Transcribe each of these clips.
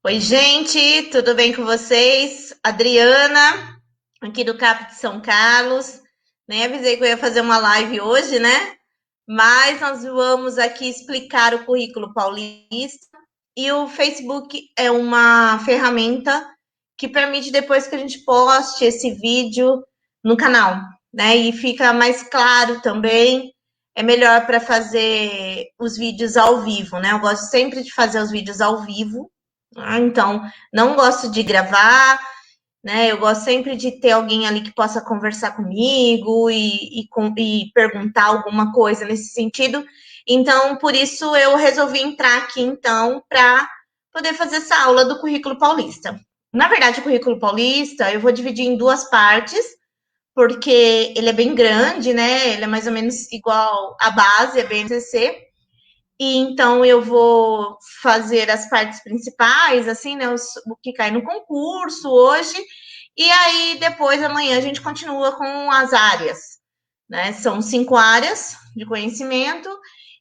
Oi, gente, tudo bem com vocês? Adriana, aqui do CAP de São Carlos. Nem avisei que eu ia fazer uma live hoje, né? Mas nós vamos aqui explicar o currículo paulista. E o Facebook é uma ferramenta que permite depois que a gente poste esse vídeo no canal, né? E fica mais claro também. É melhor para fazer os vídeos ao vivo, né? Eu gosto sempre de fazer os vídeos ao vivo. Então, não gosto de gravar, né? Eu gosto sempre de ter alguém ali que possa conversar comigo e perguntar alguma coisa nesse sentido. Então, por isso eu resolvi entrar aqui, então, para poder fazer essa aula do currículo paulista. Na verdade, o currículo paulista eu vou dividir em duas partes, porque ele é bem grande, né? Ele é mais ou menos igual à base, é BNCC. E então eu vou fazer as partes principais, assim, né? O que cai no concurso hoje. E aí, depois, amanhã, a gente continua com as áreas, né? São 5 áreas de conhecimento.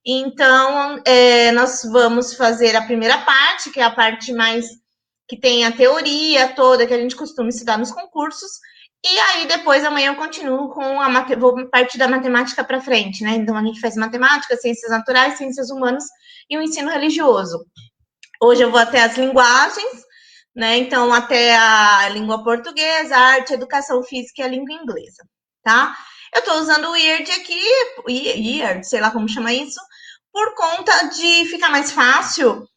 Então, nós vamos fazer a primeira parte, que é a parte mais que tem a teoria toda que a gente costuma estudar nos concursos. E aí, depois, amanhã eu continuo com vou partir da matemática para frente, né? Então, a gente faz matemática, ciências naturais, ciências humanas e o ensino religioso. Hoje eu vou até as linguagens, né? Então, até a língua portuguesa, a arte, a educação física e a língua inglesa, tá? Eu estou usando o IERD aqui, IERD, sei lá como chama isso, por conta de ficar mais fácil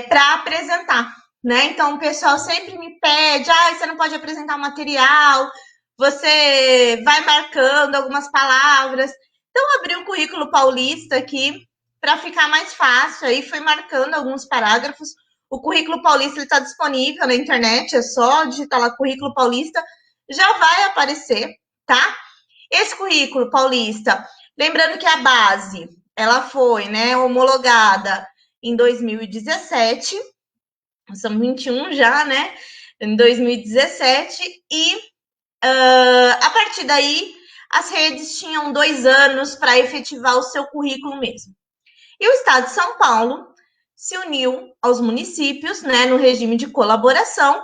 para apresentar, né? Então, o pessoal sempre me pede, você não pode apresentar o material, você vai marcando algumas palavras. Então, abri o currículo paulista aqui para ficar mais fácil, aí foi marcando alguns parágrafos. O currículo paulista está disponível na internet, é só digitar lá currículo paulista, já vai aparecer, tá? Esse currículo paulista, lembrando que a base, ela foi, né, homologada em 2017, são 21 já, né, em 2017, e a partir daí, as redes tinham 2 anos para efetivar o seu currículo mesmo. E o Estado de São Paulo se uniu aos municípios, né, no regime de colaboração,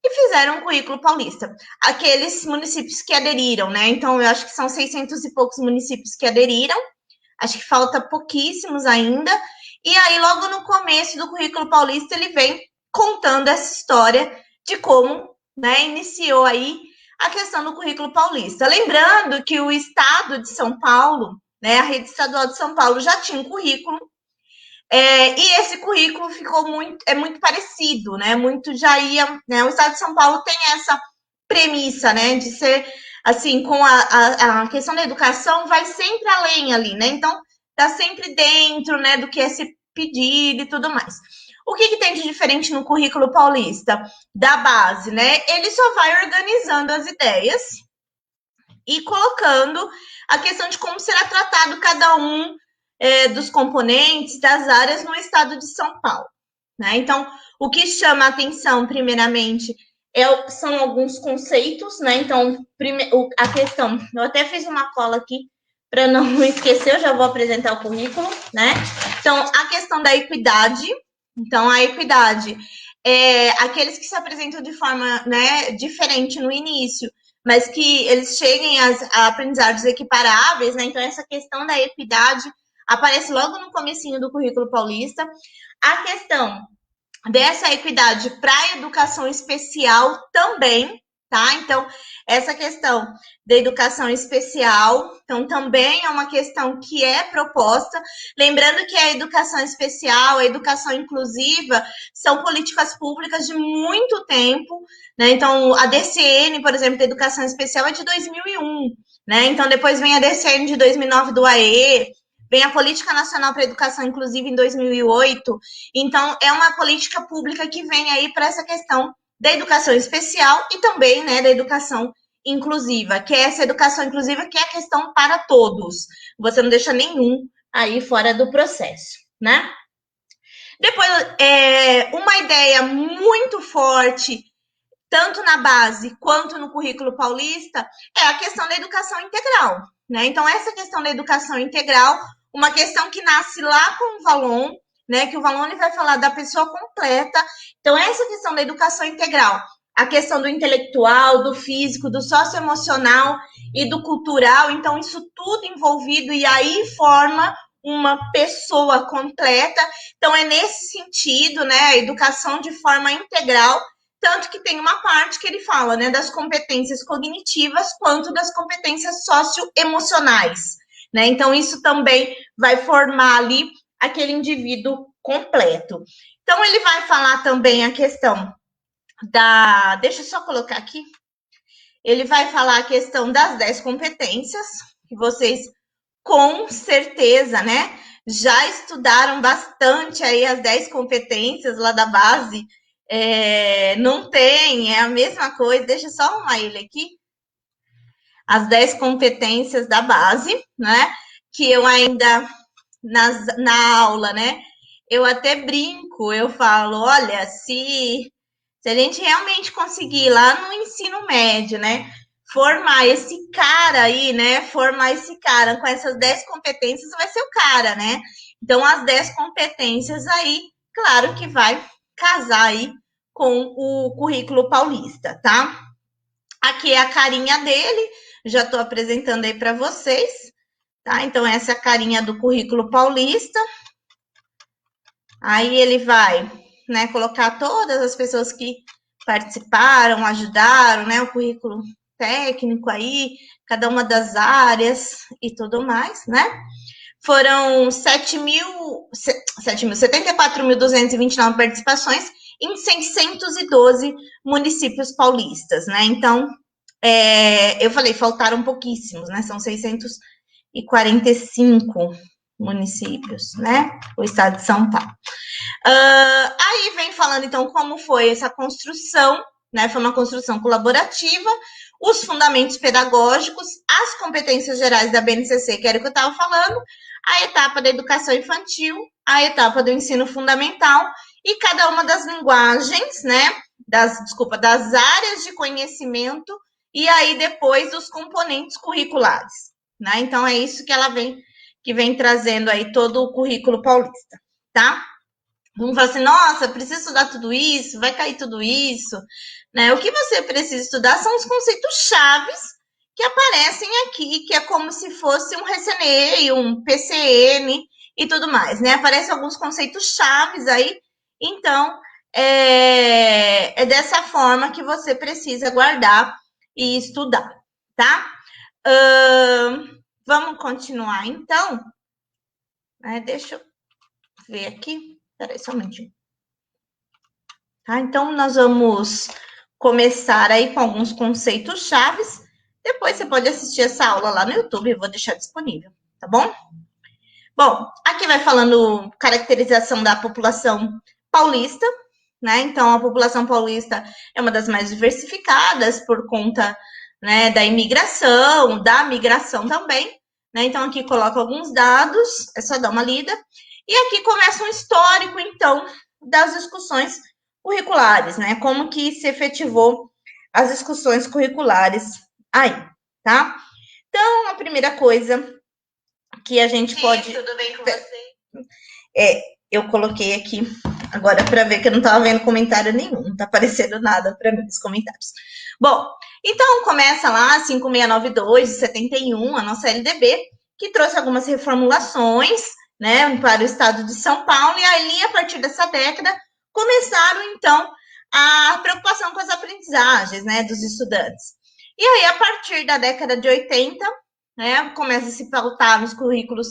e fizeram um currículo paulista. Aqueles municípios que aderiram, né? Então, eu acho que são 600 e poucos municípios que aderiram, acho que falta pouquíssimos ainda. E aí, logo no começo do currículo paulista, ele vem contando essa história de como, né, iniciou aí a questão do currículo paulista. Lembrando que o Estado de São Paulo, né, a rede estadual de São Paulo já tinha um currículo, e esse currículo ficou muito parecido, né? Muito já ia, né? O Estado de São Paulo tem essa premissa, né? De ser assim, com a questão da educação vai sempre além ali, né? Então, tá sempre dentro, né, do que é se pedir e tudo mais. O que tem de diferente no currículo paulista da base, né? Ele só vai organizando as ideias e colocando a questão de como será tratado cada um dos componentes das áreas no estado de São Paulo. Né? Então, o que chama a atenção, primeiramente, são alguns conceitos, né? Então, a questão, eu até fiz uma cola aqui para não esquecer, eu já vou apresentar o currículo, né? Então, a questão da equidade. Então, a equidade é aqueles que se apresentam de forma, né, diferente no início, mas que eles cheguem a aprendizados equiparáveis, né? Então, essa questão da equidade aparece logo no comecinho do currículo paulista. A questão dessa equidade para a educação especial também, tá? Então, essa questão da educação especial, então, também é uma questão que é proposta. Lembrando que a educação especial, a educação inclusiva, são políticas públicas de muito tempo, né? Então, a DCN, por exemplo, da educação especial é de 2001, né? Então, depois vem a DCN de 2009 do AE, vem a Política Nacional para a Educação Inclusiva em 2008. Então, é uma política pública que vem aí para essa questão da educação especial e também, né, da educação inclusiva, que é essa educação inclusiva que é a questão para todos. Você não deixa nenhum aí fora do processo, né? Depois, uma ideia muito forte, tanto na base quanto no currículo paulista, é a questão da educação integral, né? Então, essa questão da educação integral, uma questão que nasce lá com o Valon, né? Que o Valon ele vai falar da pessoa completa. Então, essa questão da educação integral, a questão do intelectual, do físico, do socioemocional e do cultural, então, isso tudo envolvido, e aí forma uma pessoa completa. Então, é nesse sentido, né? A educação de forma integral, tanto que tem uma parte que ele fala, né, das competências cognitivas quanto das competências socioemocionais, né? Então, isso também vai formar ali aquele indivíduo completo. Então, ele vai falar também a questão da. Deixa eu só colocar aqui. Ele vai falar a questão das 10 competências, que vocês com certeza, né? Já estudaram bastante aí as 10 competências lá da base. Não tem, é a mesma coisa. Deixa eu só arrumar ele aqui. As 10 competências da base, né? Que eu ainda, na aula, né? Eu até brinco, eu falo, olha, se a gente realmente conseguir lá no ensino médio, né? Formar esse cara aí, né? Formar esse cara com essas 10 competências, vai ser o cara, né? Então, as 10 competências aí, claro que vai casar aí com o currículo paulista, tá? Aqui é a carinha dele, já estou apresentando aí para vocês, tá? Então, essa é a carinha do currículo paulista. Aí ele vai, né, colocar todas as pessoas que participaram, ajudaram, né, o currículo técnico aí, cada uma das áreas e tudo mais, né? Foram 74.229 participações em 612 municípios paulistas, né? Então, eu falei, faltaram pouquíssimos, né? São 645 municípios, né? O estado de São Paulo. Aí vem falando, então, como foi essa construção, né? Foi uma construção colaborativa, os fundamentos pedagógicos, as competências gerais da BNCC, que era o que eu estava falando, a etapa da educação infantil, a etapa do ensino fundamental e cada uma das linguagens, né? Das áreas de conhecimento e aí depois dos componentes curriculares, né? Então é isso que ela vem trazendo aí todo o currículo paulista, tá? Vamos falar assim, nossa, precisa estudar tudo isso, vai cair tudo isso, né? O que você precisa estudar são os conceitos chaves que aparecem aqui, que é como se fosse um RCNE, um PCN e tudo mais, né? Aparecem alguns conceitos chaves aí, então é dessa forma que você precisa guardar e estudar, tá? Vamos continuar, então. Deixa eu ver aqui. Peraí, só um minutinho. Tá? Então, nós vamos começar aí com alguns conceitos chaves. Depois você pode assistir essa aula lá no YouTube, eu vou deixar disponível, tá bom? Bom, aqui vai falando caracterização da população paulista, né? Então, a população paulista é uma das mais diversificadas por conta, né, da imigração, da migração também, né? Então, aqui coloca alguns dados, é só dar uma lida. E aqui começa um histórico, então, das discussões curriculares, né? Como que se efetivou as discussões curriculares aí, tá? Então, a primeira coisa que a gente pode... Tudo bem com você? Eu coloquei aqui agora para ver que eu não estava vendo comentário nenhum, não está aparecendo nada para mim nos comentários. Bom, então começa lá 5692 de 71, a nossa LDB, que trouxe algumas reformulações, né, para o estado de São Paulo, e ali, a partir dessa década, começaram, então, a preocupação com as aprendizagens, né, dos estudantes. E aí, a partir da década de 80, né, começa a se pautar nos currículos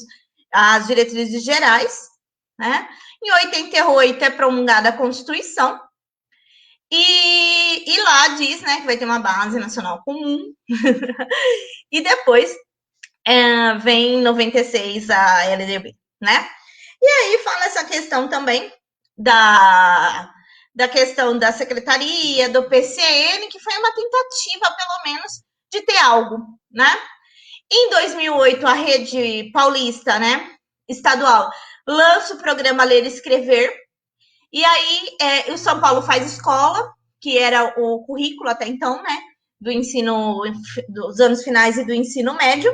as diretrizes gerais, né? Em 88 é promulgada a Constituição, e lá diz, né, que vai ter uma base nacional comum, e depois vem em 96 a LDB, né? E aí fala essa questão também da questão da secretaria, do PCN, que foi uma tentativa, pelo menos, de ter algo, né? Em 2008, a rede paulista, né, estadual, lança o programa Ler e Escrever, e aí o São Paulo faz escola, que era o currículo até então, né, do ensino, dos anos finais e do ensino médio,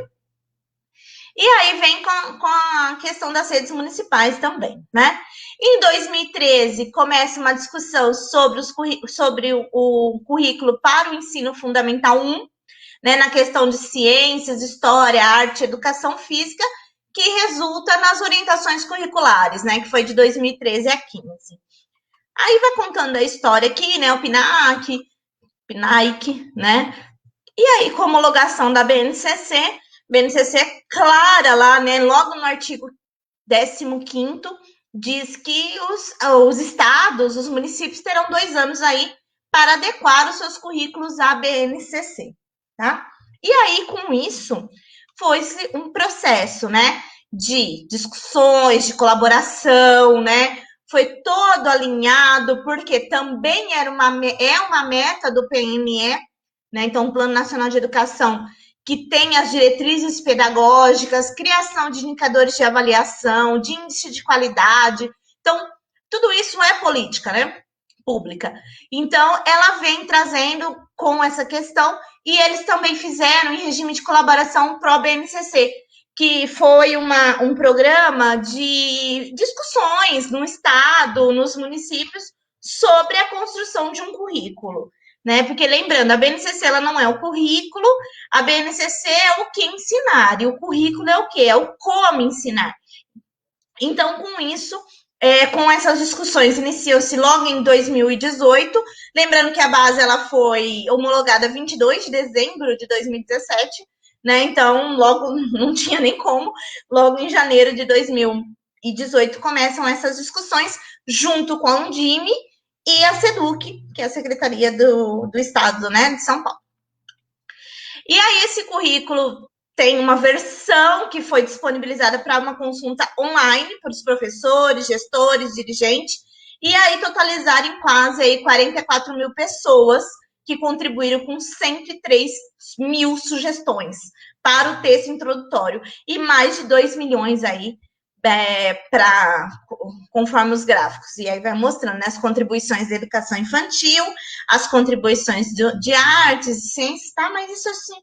E aí vem com a questão das redes municipais também, né? Em 2013, começa uma discussão sobre o currículo para o ensino fundamental 1, né, na questão de ciências, história, arte, educação física, que resulta nas orientações curriculares, né, que foi de 2013 a 15. Aí vai contando a história aqui, né, o PNAEC, né, e aí com a homologação da BNCC é clara lá, né, logo no artigo 15º, diz que os estados, os municípios terão 2 anos aí para adequar os seus currículos à BNCC, tá? E aí, com isso, foi-se um processo, né, de discussões, de colaboração, né, foi todo alinhado, porque também é uma meta do PNE, né, então o Plano Nacional de Educação, que tem as diretrizes pedagógicas, criação de indicadores de avaliação, de índice de qualidade. Então, tudo isso é política, né? Pública. Então, ela vem trazendo com essa questão, e eles também fizeram em regime de colaboração pró-BNCC, que foi um programa de discussões no estado, nos municípios, sobre a construção de um currículo, né? Porque lembrando, a BNCC ela não é o currículo, a BNCC é o que ensinar, e o currículo é o que? É o como ensinar. Então, com isso, com essas discussões, iniciou-se logo em 2018, lembrando que a base ela foi homologada 22 de dezembro de 2017, né? Então, logo não tinha nem como, logo em janeiro de 2018 começam essas discussões, junto com a Undime e a SEDUC, que é a Secretaria do Estado, né, de São Paulo. E aí, esse currículo tem uma versão que foi disponibilizada para uma consulta online para os professores, gestores, dirigentes, e aí totalizarem quase aí 44 mil pessoas que contribuíram com 103 mil sugestões para o texto introdutório e mais de 2 milhões aí conforme os gráficos. E aí vai mostrando, né, as contribuições da educação infantil, as contribuições de artes e ciências, tá? Mas isso assim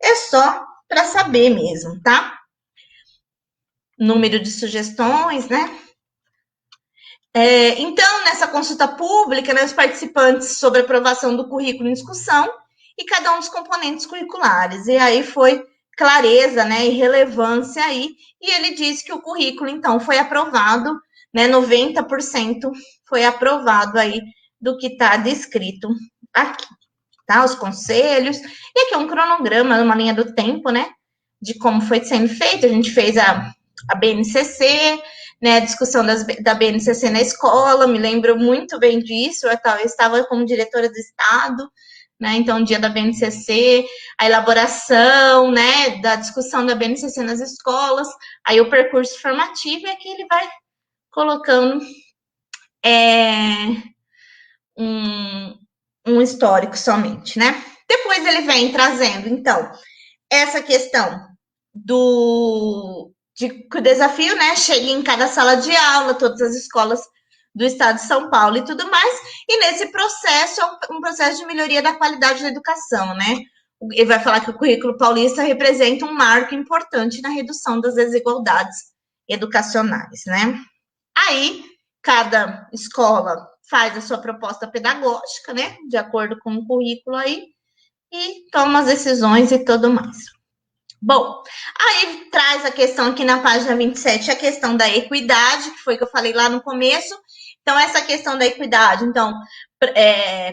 é só para saber mesmo, tá? Número de sugestões, né? Então, nessa consulta pública, né, os participantes sobre a aprovação do currículo em discussão e cada um dos componentes curriculares. E aí foi clareza, né, e relevância aí. E ele disse que o currículo, então, foi aprovado, né, 90% foi aprovado aí do que está descrito aqui, tá? Os conselhos. E aqui é um cronograma, uma linha do tempo, né, de como foi sendo feito. A gente fez a BNCC, né, a discussão da BNCC na escola, me lembro muito bem disso, eu estava como diretora do Estado, né, então, dia da BNCC, a elaboração, né, da discussão da BNCC nas escolas, aí o percurso formativo, e aqui ele vai colocando um histórico somente, né. Depois ele vem trazendo, então, essa questão que o desafio, né, chegue em cada sala de aula, todas as escolas do estado de São Paulo e tudo mais, e nesse processo é um processo de melhoria da qualidade da educação, né? Ele vai falar que o currículo paulista representa um marco importante na redução das desigualdades educacionais, né? Aí, cada escola faz a sua proposta pedagógica, né, de acordo com o currículo aí, e toma as decisões e tudo mais. Bom, aí traz a questão aqui na página 27, a questão da equidade, que foi que eu falei lá no começo. Então, essa questão da equidade, então,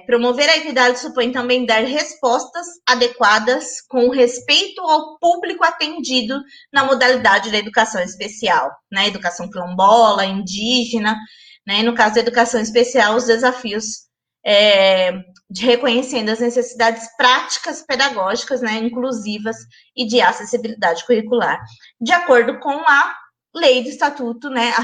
promover a equidade supõe também dar respostas adequadas com respeito ao público atendido na modalidade da educação especial, né? Educação quilombola, indígena, né? No caso da educação especial, os desafios de reconhecendo as necessidades práticas pedagógicas, né, inclusivas e de acessibilidade curricular, de acordo com a lei do estatuto, né,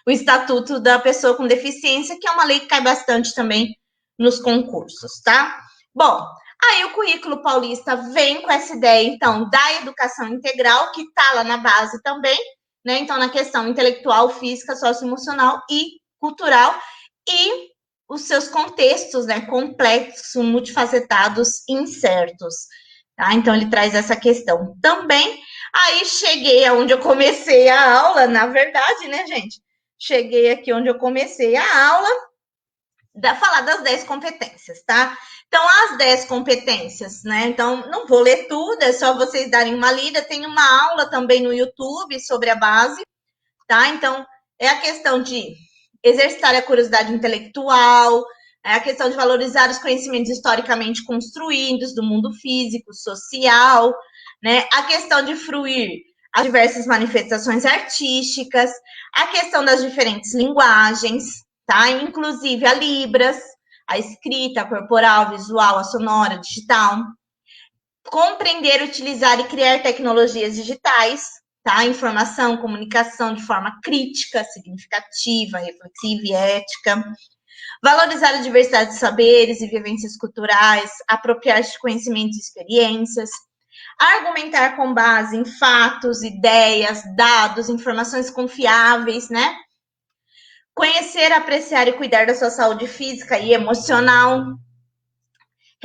o estatuto da pessoa com deficiência, que é uma lei que cai bastante também nos concursos, tá? Bom, aí o currículo paulista vem com essa ideia, então, da educação integral, que tá lá na base também, né, então, na questão intelectual, física, socioemocional e cultural, e os seus contextos, né, complexos, multifacetados, incertos. Tá? Então, ele traz essa questão. Também Aí cheguei aonde eu comecei a aula, na verdade, né, gente? Cheguei aqui onde eu comecei a aula, falar das 10 competências, tá? Então, as 10 competências, né? Então, não vou ler tudo, é só vocês darem uma lida. Tem uma aula também no YouTube sobre a base, tá? Então, é a questão de exercitar a curiosidade intelectual, é a questão de valorizar os conhecimentos historicamente construídos do mundo físico, social, né? A questão de fruir as diversas manifestações artísticas, a questão das diferentes linguagens, tá? Inclusive a Libras, a escrita, a corporal, a visual, a sonora, a digital. Compreender, utilizar e criar tecnologias digitais, tá? Informação, comunicação de forma crítica, significativa, reflexiva e ética. Valorizar a diversidade de saberes e vivências culturais, apropriar-se de conhecimentos e experiências. Argumentar com base em fatos, ideias, dados, informações confiáveis, né? Conhecer, apreciar e cuidar da sua saúde física e emocional.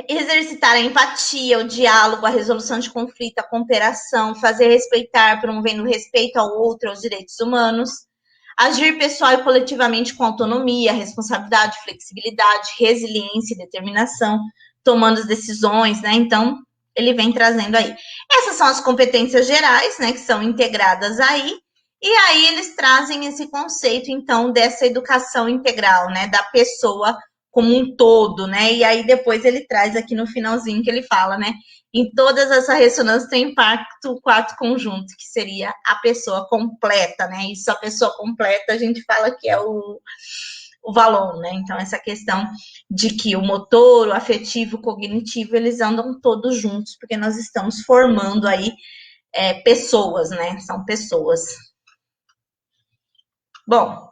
Exercitar a empatia, o diálogo, a resolução de conflito, a cooperação, fazer respeitar, promovendo o respeito ao outro, aos direitos humanos. Agir pessoal e coletivamente com autonomia, responsabilidade, flexibilidade, resiliência e determinação, tomando as decisões, né? Então, ele vem trazendo aí. Essas são as competências gerais, né, que são integradas aí. E aí eles trazem esse conceito, então, dessa educação integral, né, da pessoa como um todo, né? E aí depois ele traz aqui no finalzinho que ele fala, né? Em todas essa ressonância tem impacto o quarto conjunto, que seria a pessoa completa, né? Isso, a pessoa completa, a gente fala que é o valor, né? Então, essa questão de que o motor, o afetivo, o cognitivo, eles andam todos juntos, porque nós estamos formando aí pessoas, né? São pessoas. Bom,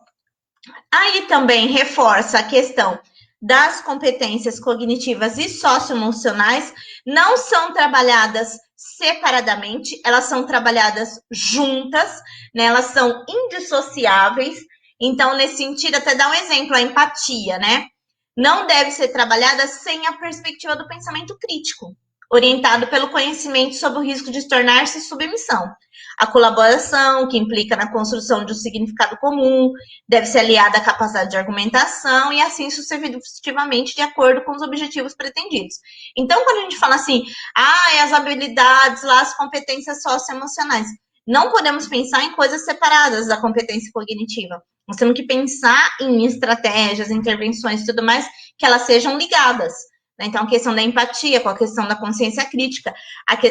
aí também reforça a questão das competências cognitivas e socioemocionais, não são trabalhadas separadamente, elas são trabalhadas juntas, né? Elas são indissociáveis. Então, nesse sentido, até dar um exemplo, a empatia, né? Não deve ser trabalhada sem a perspectiva do pensamento crítico, orientado pelo conhecimento sobre o risco de tornar-se submissão. A colaboração, que implica na construção de um significado comum, deve ser aliada à capacidade de argumentação e assim sucessivamente de acordo com os objetivos pretendidos. Então, quando a gente fala assim, as habilidades lá, as competências socioemocionais, não podemos pensar em coisas separadas da competência cognitiva. Nós temos que pensar em estratégias, intervenções e tudo mais, que elas sejam ligadas. Né? Então, a questão da empatia com a questão da consciência crítica.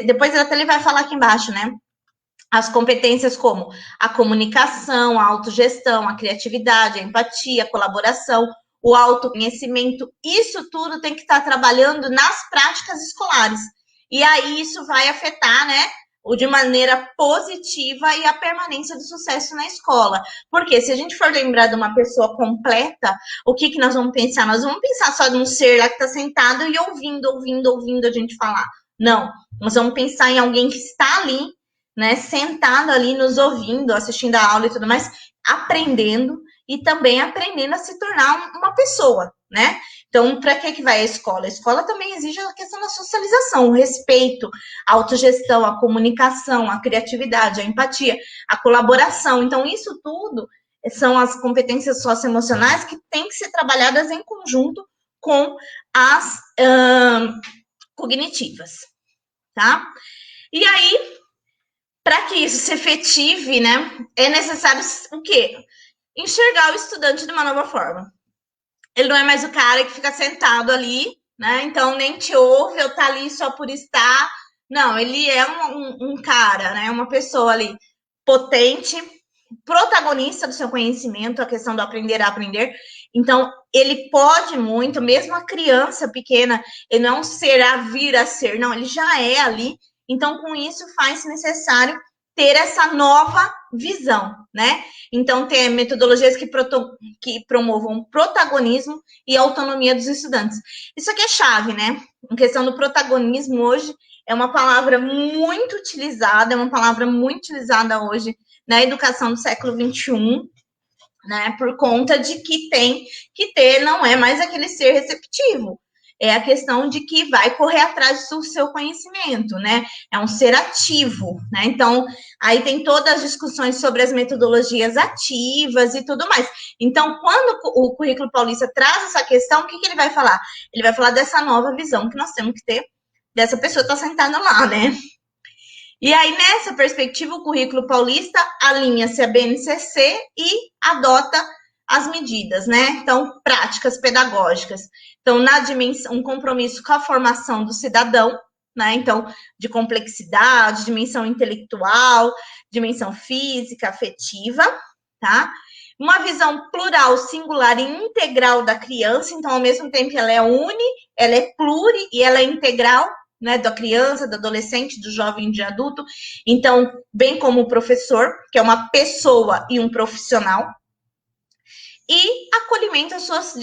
Depois até ele vai falar aqui embaixo, né? As competências como a comunicação, a autogestão, a criatividade, a empatia, a colaboração, o autoconhecimento, isso tudo tem que estar trabalhando nas práticas escolares. E aí isso vai afetar, né, de maneira positiva e a permanência do sucesso na escola. Porque se a gente for lembrar de uma pessoa completa, o que, que nós vamos pensar? Nós vamos pensar só de um ser lá que está sentado e ouvindo a gente falar. Não, nós vamos pensar em alguém que está ali, né, sentado ali nos ouvindo, assistindo a aula e tudo mais, aprendendo e também aprendendo a se tornar uma pessoa, né? Então, para que vai a escola? A escola também exige a questão da socialização, o respeito, a autogestão, a comunicação, a criatividade, a empatia, a colaboração. Então, isso tudo são as competências socioemocionais que têm que ser trabalhadas em conjunto com as cognitivas, tá? E aí, para que isso se efetive, né, é necessário o quê? Enxergar o estudante de uma nova forma. Ele não é mais o cara que fica sentado ali, né? Então nem te ouve, eu tá ali só por estar. Não, ele é um cara, né? Uma pessoa ali potente, protagonista do seu conhecimento, a questão do aprender a aprender. Então, ele pode muito, mesmo a criança pequena, ele não é um ser a vir a ser, não, ele já é ali. Então, com isso, faz necessário ter essa nova visão, né? Então, ter metodologias que promovam protagonismo e autonomia dos estudantes. Isso aqui é chave, né? A questão do protagonismo hoje é uma palavra muito utilizada, hoje na educação do século XXI, né? Por conta de que tem que ter, não é mais aquele ser receptivo. é a questão de que vai correr atrás do seu conhecimento, né? É um ser ativo, né? Então, aí tem todas as discussões sobre as metodologias ativas e tudo mais. Então, quando o currículo paulista traz essa questão, o que ele vai falar? Ele vai falar dessa nova visão que nós temos que ter dessa pessoa que está sentada lá, né? E aí, nessa perspectiva, o currículo paulista alinha-se à BNCC e adota as medidas, né? Então, práticas pedagógicas. Então, na dimensão, um compromisso com a formação do cidadão, né? Então, de complexidade, dimensão intelectual, dimensão física, afetiva, tá? Uma visão plural, singular e integral da criança. Então, ao mesmo tempo, ela é ela é pluri e ela é integral, né, da criança, do adolescente, do jovem e do adulto. Então, bem como o professor, que é uma pessoa e um profissional. E acolhimento às suas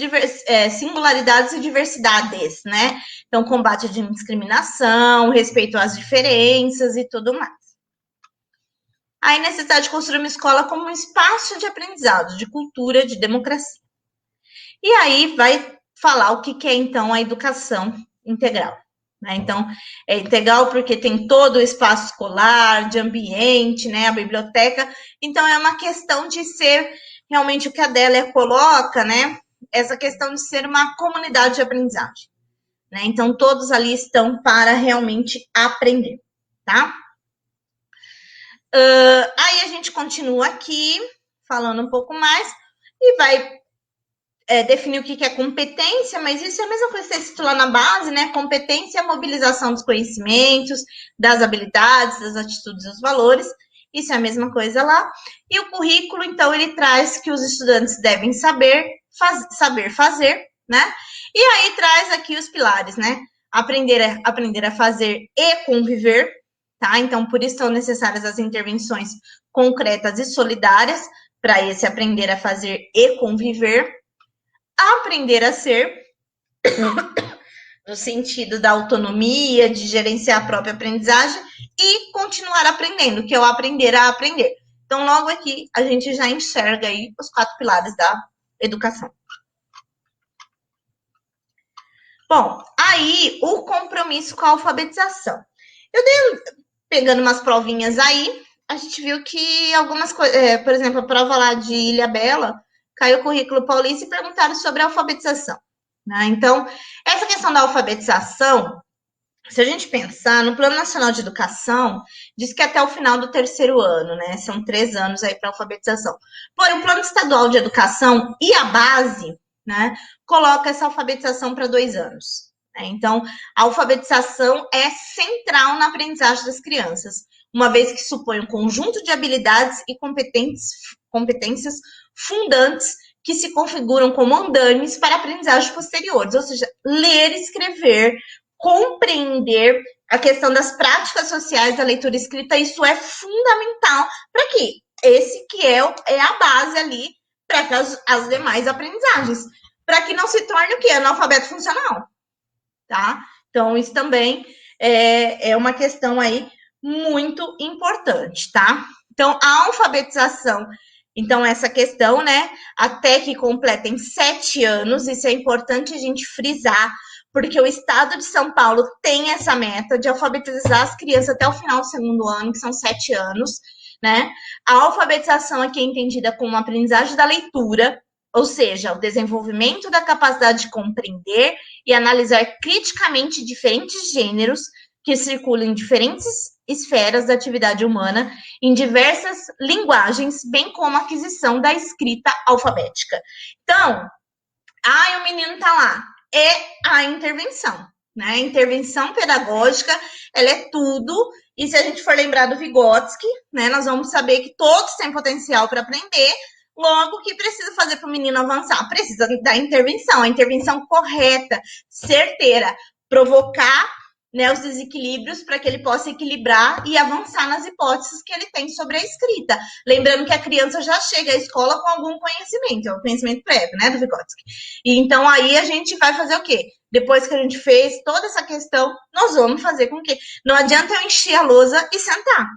singularidades e diversidades, né? Então, combate à discriminação, respeito às diferenças e tudo mais. Aí, necessidade de construir uma escola como um espaço de aprendizado, de cultura, de democracia. E aí vai falar o que é, então, a educação integral. Né? Então, é integral porque tem todo o espaço escolar, de ambiente, né? A biblioteca. Então, é uma questão de ser realmente o que a Adélia coloca, né? Essa questão de ser uma comunidade de aprendizagem. Né? Então, todos ali estão para realmente aprender, tá? Aí a gente continua aqui, falando um pouco mais, e vai definir o que é competência, mas isso é a mesma coisa que você citou lá na base, né? Competência é a mobilização dos conhecimentos, das habilidades, das atitudes e dos valores. Isso é a mesma coisa lá. E o currículo, então, ele traz que os estudantes devem saber fazer, né? E aí traz aqui os pilares, né? Aprender a fazer e conviver, tá? Então, por isso são necessárias as intervenções concretas e solidárias para esse aprender a fazer e conviver. Aprender a ser, no sentido da autonomia, de gerenciar a própria aprendizagem e continuar aprendendo, que é o aprender a aprender. Então, logo aqui, a gente já enxerga aí os 4 pilares da educação. Bom, aí o compromisso com a alfabetização. Eu dei, pegando umas provinhas aí, a gente viu que algumas coisas, por exemplo, a prova lá de Ilhabela, caiu o currículo paulista e perguntaram sobre a alfabetização. Né? Então, essa questão da alfabetização, se a gente pensar no Plano Nacional de Educação, diz que até o final do 3º ano, né? São 3 anos aí para alfabetização. Porém, o Plano Estadual de Educação e a base, né, coloca essa alfabetização para 2 anos. Né? Então, a alfabetização é central na aprendizagem das crianças, uma vez que supõe um conjunto de habilidades e competências fundantes que se configuram como andames para aprendizagem posteriores, ou seja, ler, escrever, compreender a questão das práticas sociais da leitura escrita, isso é fundamental para que esse que é a base ali para as demais aprendizagens, para que não se torne o quê? Analfabeto funcional, tá? Então, isso também é uma questão aí muito importante, tá? Então, a alfabetização, então, essa questão, né, até que completem 7 anos, isso é importante a gente frisar, porque o estado de São Paulo tem essa meta de alfabetizar as crianças até o final do 2º ano, que são 7 anos, né? A alfabetização aqui é entendida como aprendizagem da leitura, ou seja, o desenvolvimento da capacidade de compreender e analisar criticamente diferentes gêneros que circulam em diferentes esferas da atividade humana, em diversas linguagens, bem como a aquisição da escrita alfabética. Então, o menino tá lá, é a intervenção, né? A intervenção pedagógica, ela é tudo, e se a gente for lembrar do Vygotsky, né, nós vamos saber que todos têm potencial para aprender, logo, o que precisa fazer para o menino avançar? Precisa da intervenção, a intervenção correta, certeira, provocar, né, os desequilíbrios para que ele possa equilibrar e avançar nas hipóteses que ele tem sobre a escrita. Lembrando que a criança já chega à escola com algum conhecimento, é o conhecimento prévio, né, do Vygotsky. E então aí a gente vai fazer o quê? Depois que a gente fez toda essa questão, nós vamos fazer com que não adianta eu encher a lousa e sentar.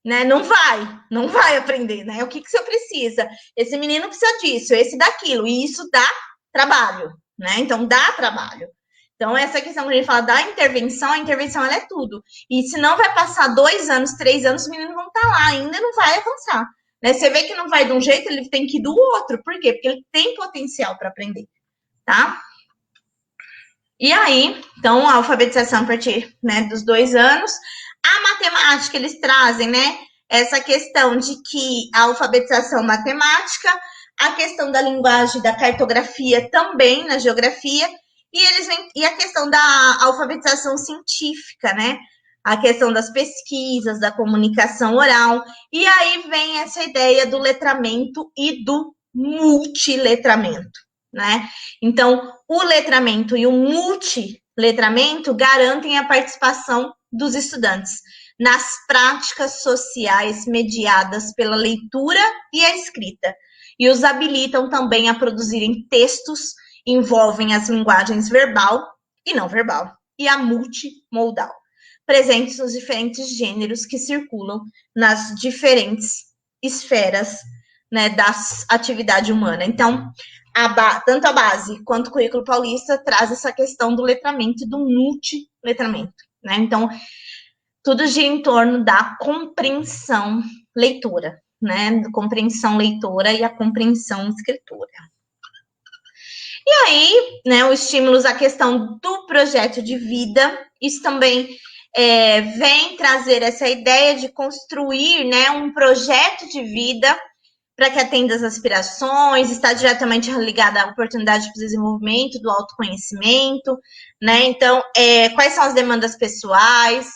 Né? Não vai aprender, né? O que você precisa? Esse menino precisa disso, esse daquilo, e isso dá trabalho, né? Então, dá trabalho. Então, essa questão que a gente fala da intervenção, a intervenção ela é tudo. E se não vai passar 2 anos, 3 anos, os meninos vão estar lá, ainda não vai avançar. Né? Você vê que não vai de um jeito, ele tem que ir do outro. Por quê? Porque ele tem potencial para aprender, tá? E aí, então, a alfabetização a partir, né, dos 2 anos. A matemática, eles trazem, né, essa questão de que a alfabetização matemática, a questão da linguagem, da cartografia também na geografia, e a questão da alfabetização científica, né? A questão das pesquisas, da comunicação oral. E aí vem essa ideia do letramento e do multiletramento, né? Então, o letramento e o multiletramento garantem a participação dos estudantes nas práticas sociais mediadas pela leitura e a escrita, e os habilitam também a produzirem textos, envolvem as linguagens verbal e não verbal, e a multimodal, presentes nos diferentes gêneros que circulam nas diferentes esferas, né, da atividade humana. Então, tanto a base quanto o currículo paulista traz essa questão do letramento e do multiletramento, né? Então, tudo gira em torno da compreensão leitora, né? Compreensão leitora e a compreensão escritora. E aí, né, os estímulos à questão do projeto de vida, isso também vem trazer essa ideia de construir, né, um projeto de vida para que atenda às aspirações, está diretamente ligada à oportunidade de desenvolvimento, do autoconhecimento, né? Então, quais são as demandas pessoais,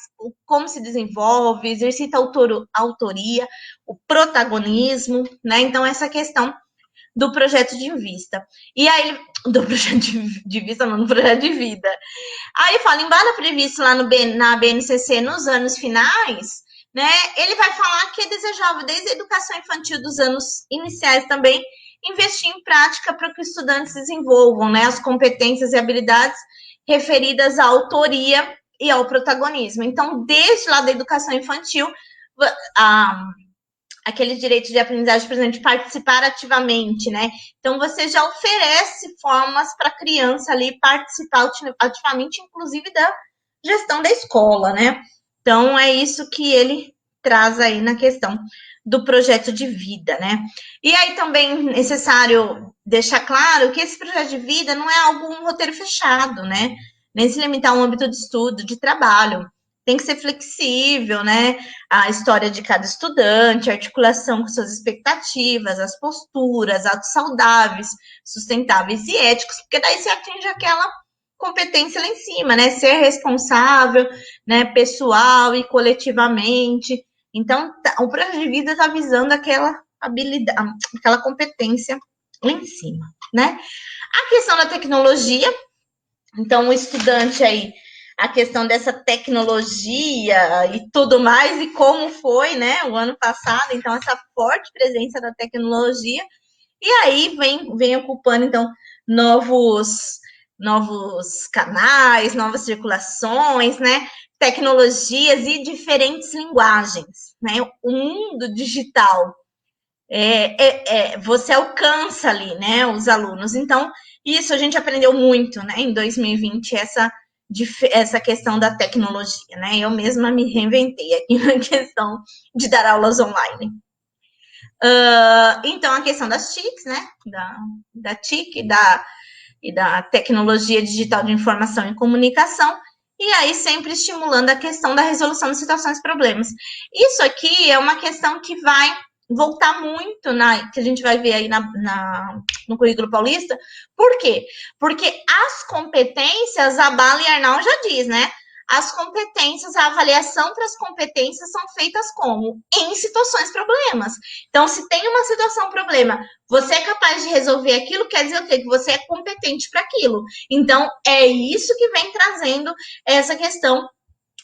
como se desenvolve, exercita a autoria, o protagonismo, né? Então, essa questão do projeto de vista. E aí, do projeto de vista, não, do projeto de vida. Aí fala, embora previsto lá na BNCC nos anos finais, né, ele vai falar que é desejável, desde a educação infantil dos anos iniciais também, investir em prática para que os estudantes desenvolvam, né, as competências e habilidades referidas à autoria e ao protagonismo. Então, desde lá da educação infantil, aquele direito de aprendizagem, por exemplo, de participar ativamente, né? Então, você já oferece formas para a criança ali participar ativamente, inclusive da gestão da escola, né? Então, é isso que ele traz aí na questão do projeto de vida, né? E aí também necessário deixar claro que esse projeto de vida não é um roteiro fechado, né? Nem se limitar a um âmbito de estudo, de trabalho. Tem que ser flexível, né? A história de cada estudante, a articulação com suas expectativas, as posturas, atos saudáveis, sustentáveis e éticos, porque daí você atinge aquela competência lá em cima, né? Ser responsável, né? Pessoal e coletivamente. Então, o projeto de vida está visando aquela habilidade, aquela competência lá em cima, né? A questão da tecnologia, então o estudante aí, a questão dessa tecnologia e tudo mais, e como foi, né, o ano passado, então essa forte presença da tecnologia, e aí vem ocupando, então, novos canais, novas circulações, né, tecnologias e diferentes linguagens, né, o mundo digital, você alcança ali, né, os alunos, então, isso a gente aprendeu muito, né, em 2020, essa questão da tecnologia, né? Eu mesma me reinventei aqui na questão de dar aulas online. Então, a questão das TICs, né? Da TIC e da tecnologia digital de informação e comunicação, e aí sempre estimulando a questão da resolução de situações e problemas. Isso aqui é uma questão que vai voltar muito, que a gente vai ver aí no currículo paulista. Por quê? Porque as competências, a Bala e Arnal já diz, né? As competências, a avaliação para as competências são feitas como? Em situações problemas. Então, se tem uma situação problema, você é capaz de resolver aquilo, quer dizer o quê? Que você é competente para aquilo. Então, é isso que vem trazendo essa questão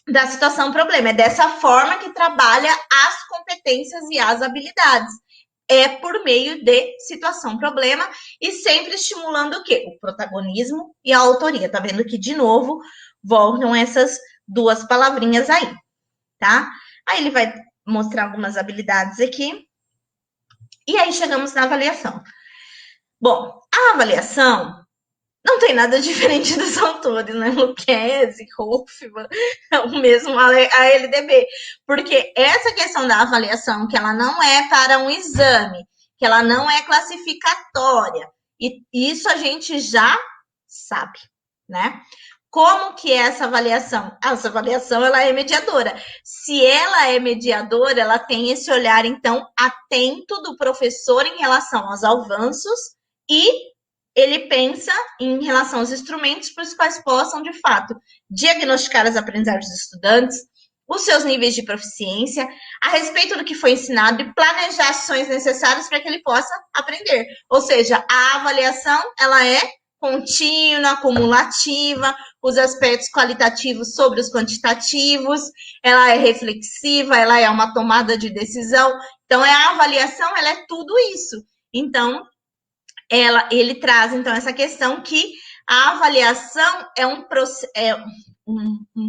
da situação problema. É dessa forma que trabalha as competências e as habilidades. É por meio de situação problema e sempre estimulando o quê? O protagonismo e a autoria. Tá vendo que, de novo, voltam essas duas palavrinhas aí, tá? Aí ele vai mostrar algumas habilidades aqui. E aí chegamos na avaliação. Bom, a avaliação não tem nada diferente dos autores, né? Lucchesi, Hoffmann, é o mesmo ALDB. Porque essa questão da avaliação, que ela não é para um exame, que ela não é classificatória, e isso a gente já sabe, né? Como que é essa avaliação? Essa avaliação, ela é mediadora. Se ela é mediadora, ela tem esse olhar, então, atento do professor em relação aos avanços e ele pensa em relação aos instrumentos para os quais possam, de fato, diagnosticar as aprendizagens dos estudantes, os seus níveis de proficiência, a respeito do que foi ensinado e planejar ações necessárias para que ele possa aprender. Ou seja, a avaliação, ela é contínua, acumulativa, os aspectos qualitativos sobre os quantitativos, ela é reflexiva, ela é uma tomada de decisão. Então, a avaliação, ela é tudo isso. Então, ele traz, então, essa questão que a avaliação é um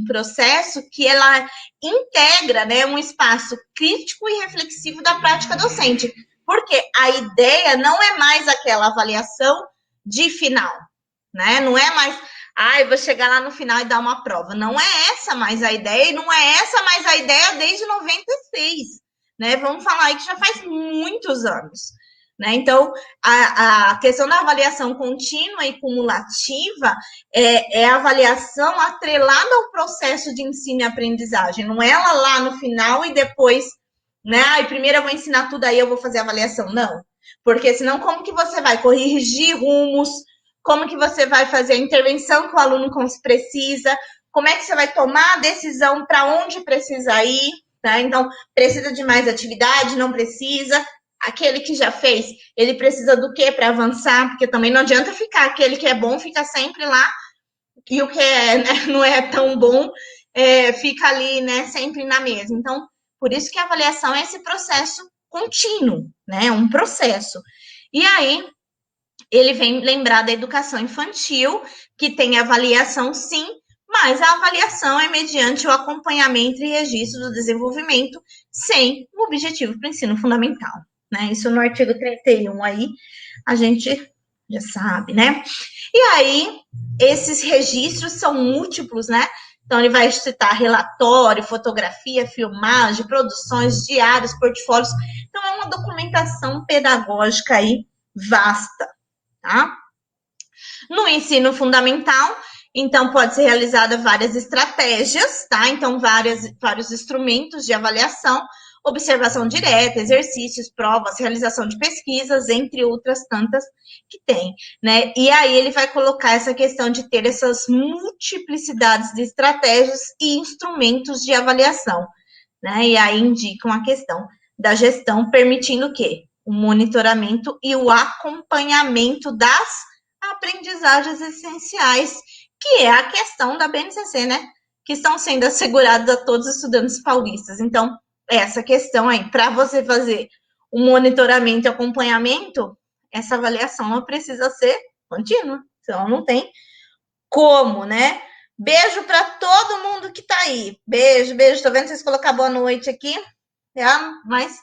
processo que ela integra, né, um espaço crítico e reflexivo da prática docente, porque a ideia não é mais aquela avaliação de final, né, não é mais, eu vou chegar lá no final e dar uma prova, não é essa mais a ideia, e não é essa mais a ideia desde 96, né, vamos falar aí que já faz muitos anos. Né? Então, a questão da avaliação contínua e cumulativa é a avaliação atrelada ao processo de ensino e aprendizagem, não é ela lá no final e depois, né? Primeiro eu vou ensinar tudo, aí eu vou fazer a avaliação. Não, porque senão como que você vai corrigir rumos, como que você vai fazer a intervenção que o aluno precisa, como é que você vai tomar a decisão para onde precisa ir, tá? Então, precisa de mais atividade, não precisa. Aquele que já fez, ele precisa do quê para avançar? Porque também não adianta ficar, aquele que é bom fica sempre lá, e o que né, não é tão bom fica ali, né, sempre na mesa. Então, por isso que a avaliação é esse processo contínuo, né, um processo. E aí, ele vem lembrar da educação infantil, que tem avaliação sim, mas a avaliação é mediante o acompanhamento e registro do desenvolvimento, sem o objetivo para o ensino fundamental. Né? Isso no artigo 31 aí, a gente já sabe, né? E aí, esses registros são múltiplos, né? Então, ele vai citar relatório, fotografia, filmagem, produções, diários, portfólios. Então, é uma documentação pedagógica aí vasta, tá? No ensino fundamental, então, pode ser realizada várias estratégias, tá? Então, vários instrumentos de avaliação, observação direta, exercícios, provas, realização de pesquisas, entre outras tantas que tem, né? E aí ele vai colocar essa questão de ter essas multiplicidades de estratégias e instrumentos de avaliação, né? E aí indicam a questão da gestão, permitindo o quê? O monitoramento e o acompanhamento das aprendizagens essenciais, que é a questão da BNCC, né? Que estão sendo asseguradas a todos os estudantes paulistas. Então, essa questão aí, para você fazer o monitoramento e acompanhamento, essa avaliação não precisa ser contínua, senão não tem como, né? Beijo para todo mundo que está aí. Beijo, beijo. Tô vendo vocês colocar boa noite aqui, tá? Mas,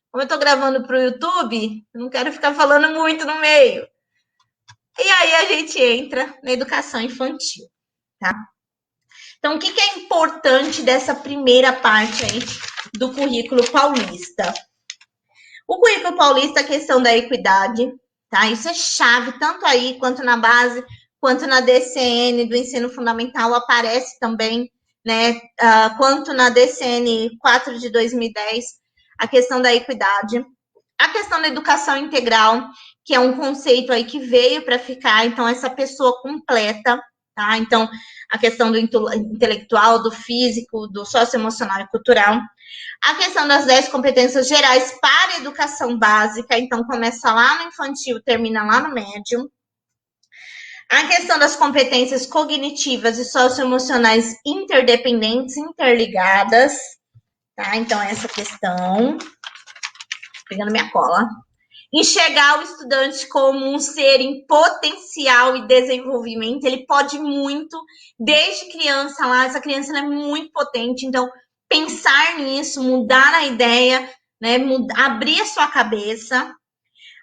como eu tô gravando para o YouTube, eu não quero ficar falando muito no meio. E aí a gente entra na educação infantil, tá? Então, o que é importante dessa primeira parte aí do currículo paulista? O currículo paulista, a questão da equidade, tá? Isso é chave, tanto aí quanto na base, quanto na DCN do ensino fundamental, aparece também, né? Quanto na DCN 4 de 2010, a questão da equidade. A questão da educação integral, que é um conceito aí que veio para ficar, então, essa pessoa completa, tá? Então, a questão do intelectual, do físico, do socioemocional e cultural. A questão das 10 competências gerais para a educação básica, então, começa lá no infantil, termina lá no médio. A questão das competências cognitivas e socioemocionais interdependentes, interligadas, tá? Então, essa questão... Pegando minha cola. Enxergar o estudante como um ser em potencial e desenvolvimento, ele pode muito, desde criança lá, essa criança é muito potente, então pensar nisso, mudar a ideia, né, abrir a sua cabeça.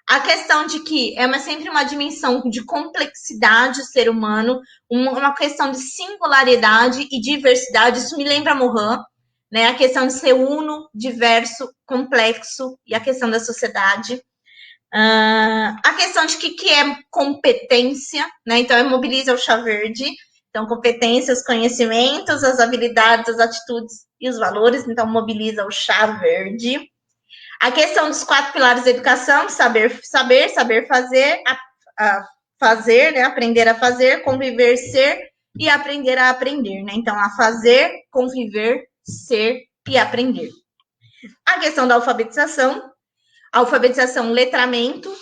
A questão de que é sempre uma dimensão de complexidade do ser humano, uma questão de singularidade e diversidade. Isso me lembra Morin, né? A questão de ser uno, diverso, complexo e a questão da sociedade. A questão de que é competência, né? Então, mobiliza o chá verde. Então, competências, conhecimentos, as habilidades, as atitudes e os valores. Então, mobiliza o chá verde. A questão dos 4 pilares da educação: saber fazer, fazer, né? Aprender a fazer, conviver, ser e aprender a aprender, né? Então, a fazer, conviver, ser e aprender. A questão da alfabetização, letramento.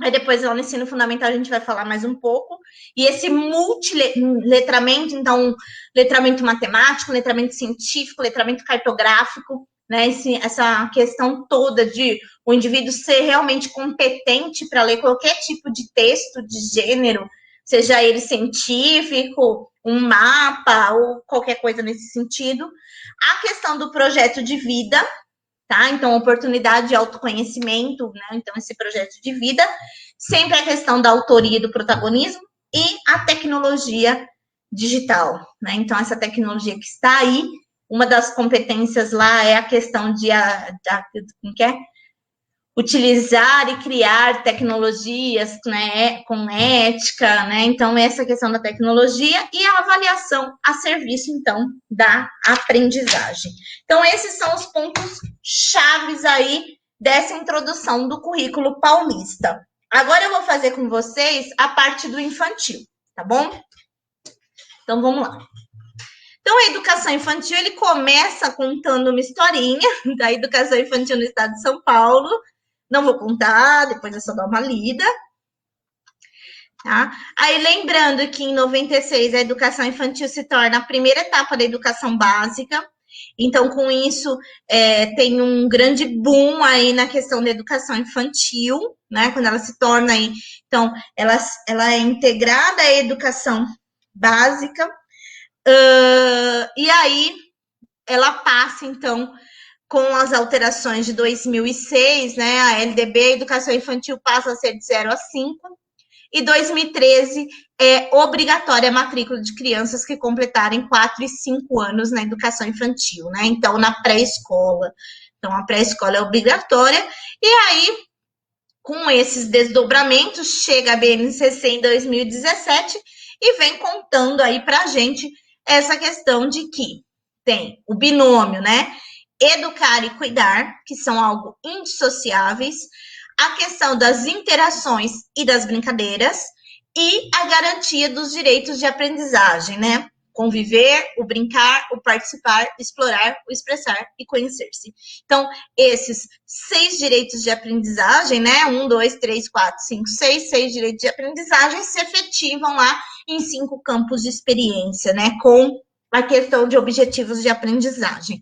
Aí depois lá no ensino fundamental a gente vai falar mais um pouco. E esse multiletramento, então, letramento matemático, letramento científico, letramento cartográfico, né? Essa questão toda de o indivíduo ser realmente competente para ler qualquer tipo de texto de gênero, seja ele científico, um mapa ou qualquer coisa nesse sentido. A questão do projeto de vida, tá? Então, oportunidade de autoconhecimento, né? Então, esse projeto de vida, sempre a questão da autoria e do protagonismo e a tecnologia digital, né? Então, essa tecnologia que está aí, uma das competências lá é a questão de utilizar e criar tecnologias, né, com ética, né? Então, essa questão da tecnologia e a avaliação a serviço, então, da aprendizagem. Então, esses são os pontos chaves aí dessa introdução do currículo paulista. Agora eu vou fazer com vocês a parte do infantil, tá bom? Então, vamos lá. Então, a educação infantil, ele começa contando uma historinha da educação infantil no estado de São Paulo. Não vou contar, depois é só dar uma lida. Tá? Aí, lembrando que em 96 a educação infantil se torna a primeira etapa da educação básica. Então, com isso, tem um grande boom aí na questão da educação infantil, né? Quando ela se torna aí. Então, ela é integrada à educação básica. E aí, ela passa, então, com as alterações de 2006, né, a LDB, a educação infantil, passa a ser de 0 a 5, e 2013 é obrigatória a matrícula de crianças que completarem 4 e 5 anos na educação infantil, né, então na pré-escola. Então, a pré-escola é obrigatória, e aí, com esses desdobramentos, chega a BNCC em 2017 e vem contando aí pra gente essa questão de que tem o binômio, né, educar e cuidar, que são algo indissociáveis, a questão das interações e das brincadeiras e a garantia dos direitos de aprendizagem, né? Conviver, o brincar, o participar, explorar, o expressar e conhecer-se. Então, esses 6 direitos de aprendizagem, né? 1, 2, 3, 4, 5, 6 direitos de aprendizagem se efetivam lá em 5 campos de experiência, né? Com a questão de objetivos de aprendizagem.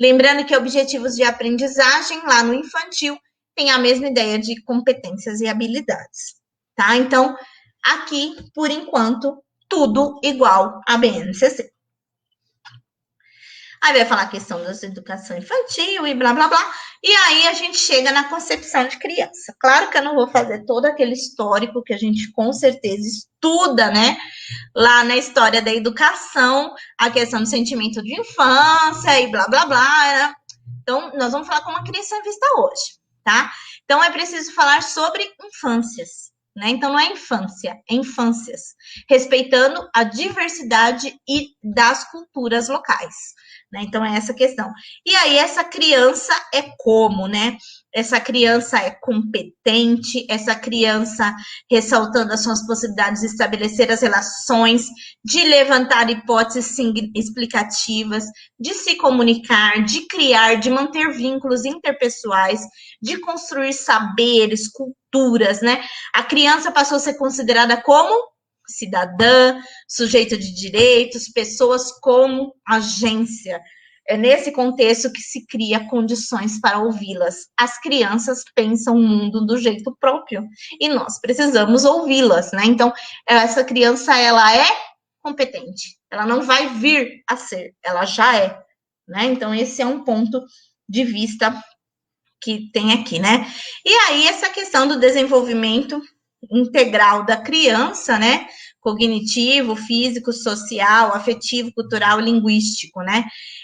Lembrando que objetivos de aprendizagem, lá no infantil, tem a mesma ideia de competências e habilidades, tá? Então, aqui, por enquanto, tudo igual a BNCC. Aí vai falar a questão da educação infantil e blá, blá, blá. E aí a gente chega na concepção de criança. Claro que eu não vou fazer todo aquele histórico que a gente com certeza estuda, né? Lá na história da educação, a questão do sentimento de infância e blá, blá, blá. Então, nós vamos falar como a criança é vista hoje, tá? Então, é preciso falar sobre infâncias, né? Então, não é infância, é infâncias, respeitando a diversidade e das culturas locais, né? Então, é essa questão. E aí, essa criança é como, né? Essa criança é competente, essa criança ressaltando as suas possibilidades de estabelecer as relações, de levantar hipóteses explicativas, de se comunicar, de criar, de manter vínculos interpessoais, de construir saberes, culturas, né? A criança passou a ser considerada como cidadã, sujeito de direitos, pessoas como agência. É nesse contexto que se cria condições para ouvi-las. As crianças pensam o mundo do jeito próprio e nós precisamos ouvi-las, né? Então, essa criança, ela é competente. Ela não vai vir a ser, ela já é, né? Então, esse é um ponto de vista que tem aqui, né? E aí, essa questão do desenvolvimento integral da criança, né? Cognitivo, físico, social, afetivo, cultural e linguístico, né?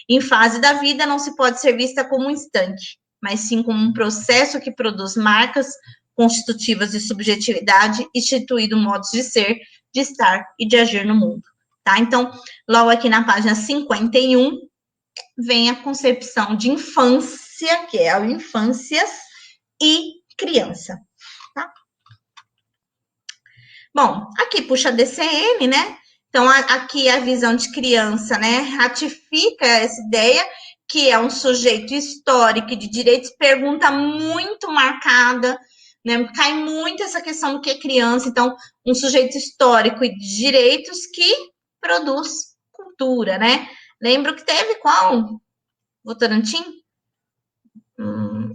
Em fase da vida, não se pode ser vista como um instante, mas sim como um processo que produz marcas constitutivas de subjetividade, instituído modos de ser, de estar e de agir no mundo, tá? Então, logo aqui na página 51, vem a concepção de infância, que é a infâncias e criança, tá? Bom, aqui puxa DCM, né? Então, aqui a visão de criança, né? Ratifica essa ideia que é um sujeito histórico de direitos, pergunta muito marcada, né? Cai muito essa questão do que é criança. Então, um sujeito histórico e de direitos que produz cultura, né? Lembro que teve qual? Votorantim?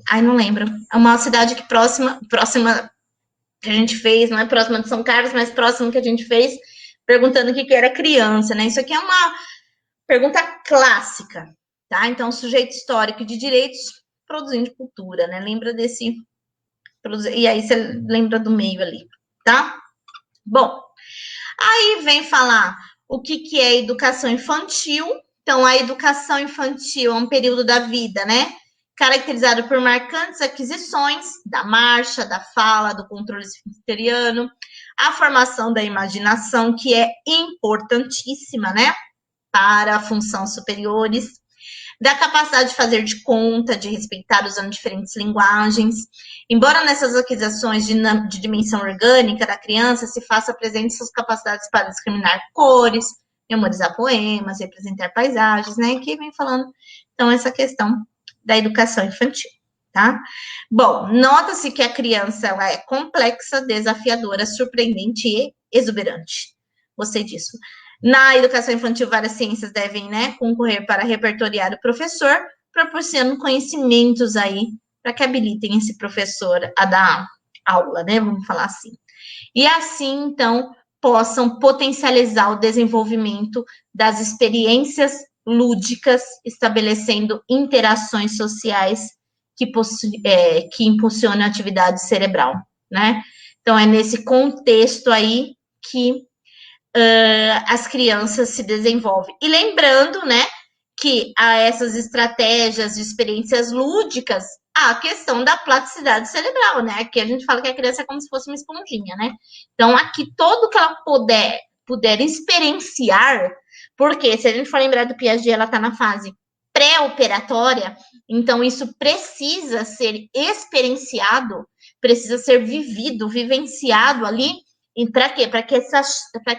Ai, não lembro. É uma cidade que próxima que a gente fez, não é próxima de São Carlos, mas próxima que a gente fez, perguntando o que era criança, né? Isso aqui é uma pergunta clássica, tá? Então, sujeito histórico de direitos produzindo cultura, né? Lembra desse... E aí você lembra do meio ali, tá? Bom, aí vem falar o que é educação infantil. Então, a educação infantil é um período da vida, né? Caracterizado por marcantes aquisições da marcha, da fala, do controle esfincteriano, a formação da imaginação, que é importantíssima, né? Para funções superiores, da capacidade de fazer de conta, de respeitar usando diferentes linguagens. Embora nessas aquisições de dimensão orgânica da criança se faça presente suas capacidades para discriminar cores, memorizar poemas, representar paisagens, né? Que vem falando, então, essa questão da educação infantil, tá? Bom, nota-se que a criança ela é complexa, desafiadora, surpreendente e exuberante. Gostei disso. Na educação infantil, várias ciências devem, né, concorrer para repertoriar o professor, proporcionando conhecimentos aí para que habilitem esse professor a dar aula, né? Vamos falar assim. E assim, então, possam potencializar o desenvolvimento das experiências lúdicas, estabelecendo interações sociais que impulsionam a atividade cerebral, né? Então, é nesse contexto aí que as crianças se desenvolvem. E lembrando, né, que a essas estratégias de experiências lúdicas, a questão da plasticidade cerebral, né? Aqui a gente fala que a criança é como se fosse uma esponjinha, né? Então, aqui, todo que ela puder experienciar, porque se a gente for lembrar do Piaget, ela está na fase pré-operatória, então isso precisa ser experienciado, precisa ser vivido, vivenciado ali. E para quê? Para que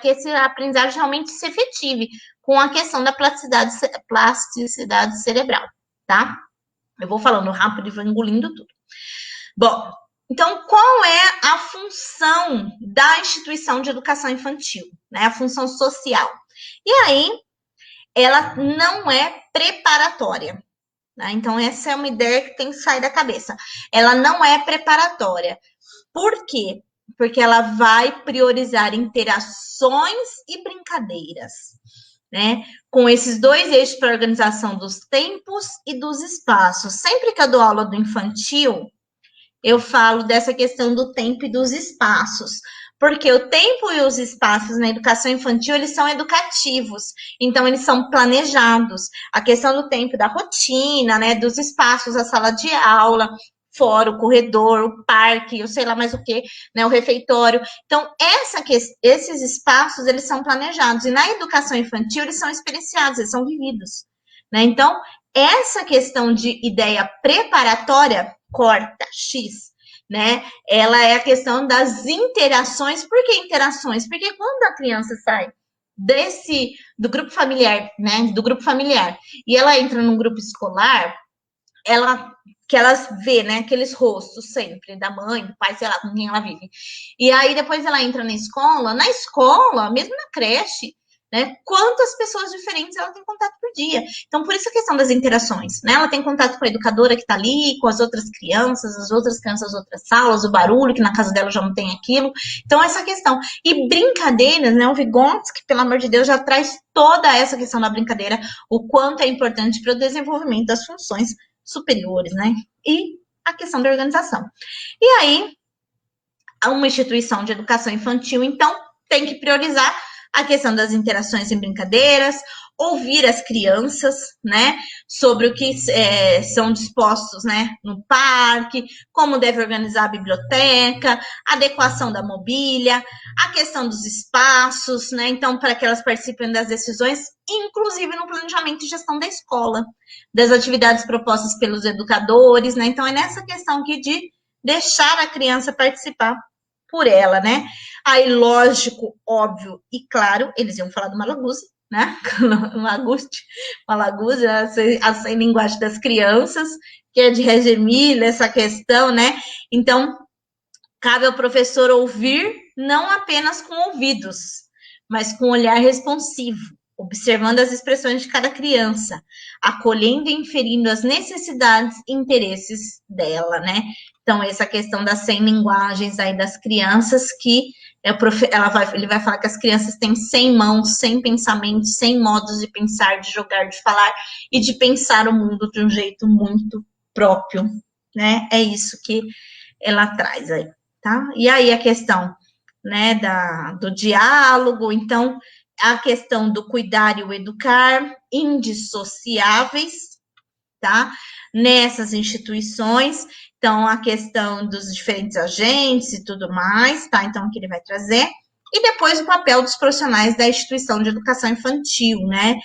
esse aprendizagem realmente se efetive com a questão da plasticidade cerebral, tá? Eu vou falando rápido e vou engolindo tudo. Bom, então, qual é a função da instituição de educação infantil, né? A função social. E aí, ela não é preparatória, né? Então, essa é uma ideia que tem que sair da cabeça. Ela não é preparatória. Por quê? Porque ela vai priorizar interações e brincadeiras, né? Com esses dois eixos para a organização dos tempos e dos espaços. Sempre que eu dou aula do infantil, eu falo dessa questão do tempo e dos espaços, porque o tempo e os espaços na educação infantil, eles são educativos, então eles são planejados. A questão do tempo da rotina, né, dos espaços, a sala de aula, fora o corredor, o parque, eu sei lá mais o que, né, o refeitório. Então, esses espaços, eles são planejados, e na educação infantil, eles são experienciados, eles são vividos, né? Então, essa questão de ideia preparatória, corta, X, né? Ela é a questão das interações. Por que interações? Porque quando a criança sai do grupo familiar, né? Do grupo familiar, e ela entra num grupo escolar, que elas vê, né, aqueles rostos sempre, da mãe, do pai, sei lá, com quem ela vive. E aí depois ela entra na escola, mesmo na creche, né, quantas pessoas diferentes ela tem contato por dia. Então, por isso a questão das interações, né, ela tem contato com a educadora que está ali, com as outras crianças, as outras outras salas, o barulho, que na casa dela já não tem aquilo. Então, essa questão. E brincadeiras, né, o Vygotsky, pelo amor de Deus, já traz toda essa questão da brincadeira, o quanto é importante para o desenvolvimento das funções superiores, né? E a questão da organização. E aí, uma instituição de educação infantil, então, tem que priorizar a questão das interações em brincadeiras, ouvir as crianças, né, sobre o que são dispostos, né, no parque, como deve organizar a biblioteca, adequação da mobília, a questão dos espaços, né, então, para que elas participem das decisões, inclusive no planejamento e gestão da escola, das atividades propostas pelos educadores, né, então é nessa questão aqui de deixar a criança participar por ela, né? Aí, lógico, óbvio e claro, eles iam falar do Malaguzzi, né? Malaguzzi, a linguagem das crianças, que é de Regemilha, essa questão, né? Então, cabe ao professor ouvir não apenas com ouvidos, mas com olhar responsivo, observando as expressões de cada criança, acolhendo e inferindo as necessidades e interesses dela, né? Então, essa questão das 100 linguagens aí das crianças, que ele vai falar que as crianças têm 100 mãos, 100 pensamentos, 100 modos de pensar, de jogar, de falar e de pensar o mundo de um jeito muito próprio, né? É isso que ela traz aí, tá? E aí a questão, né, do diálogo, então, a questão do cuidar e o educar, indissociáveis, tá? Nessas instituições, então, a questão dos diferentes agentes e tudo mais, tá? Então, aqui ele vai trazer. E depois o papel dos profissionais da instituição de educação infantil, né?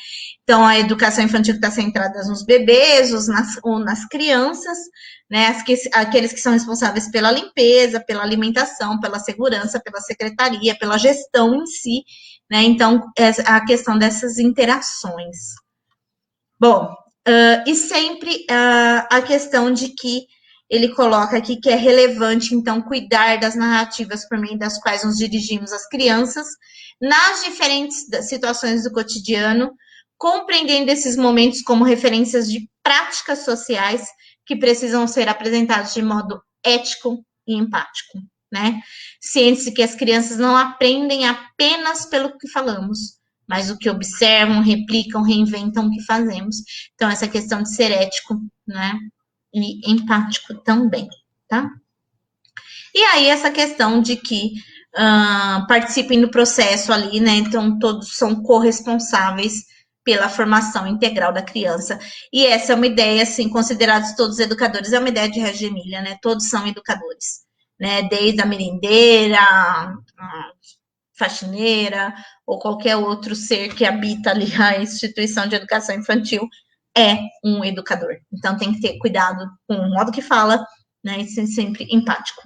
Então, a educação infantil está centrada nos bebês ou nas crianças, né? Aqueles que são responsáveis pela limpeza, pela alimentação, pela segurança, pela secretaria, pela gestão em si, né? Então, a questão dessas interações. Bom, e sempre a questão de que ele coloca aqui que é relevante, então, cuidar das narrativas por meio das quais nos dirigimos às crianças, nas diferentes situações do cotidiano, compreendendo esses momentos como referências de práticas sociais que precisam ser apresentadas de modo ético e empático, né? Ciente-se que as crianças não aprendem apenas pelo que falamos, mas o que observam, replicam, reinventam o que fazemos. Então, essa questão de ser ético, né? E empático também, tá? E aí, essa questão de que participem do processo ali, né? Então, todos são corresponsáveis pela formação integral da criança. E essa é uma ideia, assim, considerados todos educadores, é uma ideia de Reggio Emilia, né? Todos são educadores, né? Desde a merendeira, a faxineira, ou qualquer outro ser que habita ali a instituição de educação infantil, é um educador. Então, tem que ter cuidado com o modo que fala, né? E ser sempre empático.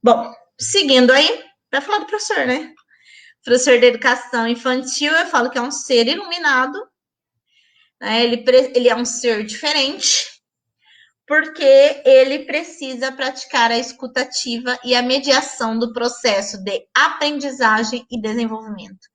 Bom, seguindo aí, para falar do professor, né? Professor de educação infantil, eu falo que é um ser iluminado, né? Ele é um ser diferente, porque ele precisa praticar a escutativa e a mediação do processo de aprendizagem e desenvolvimento.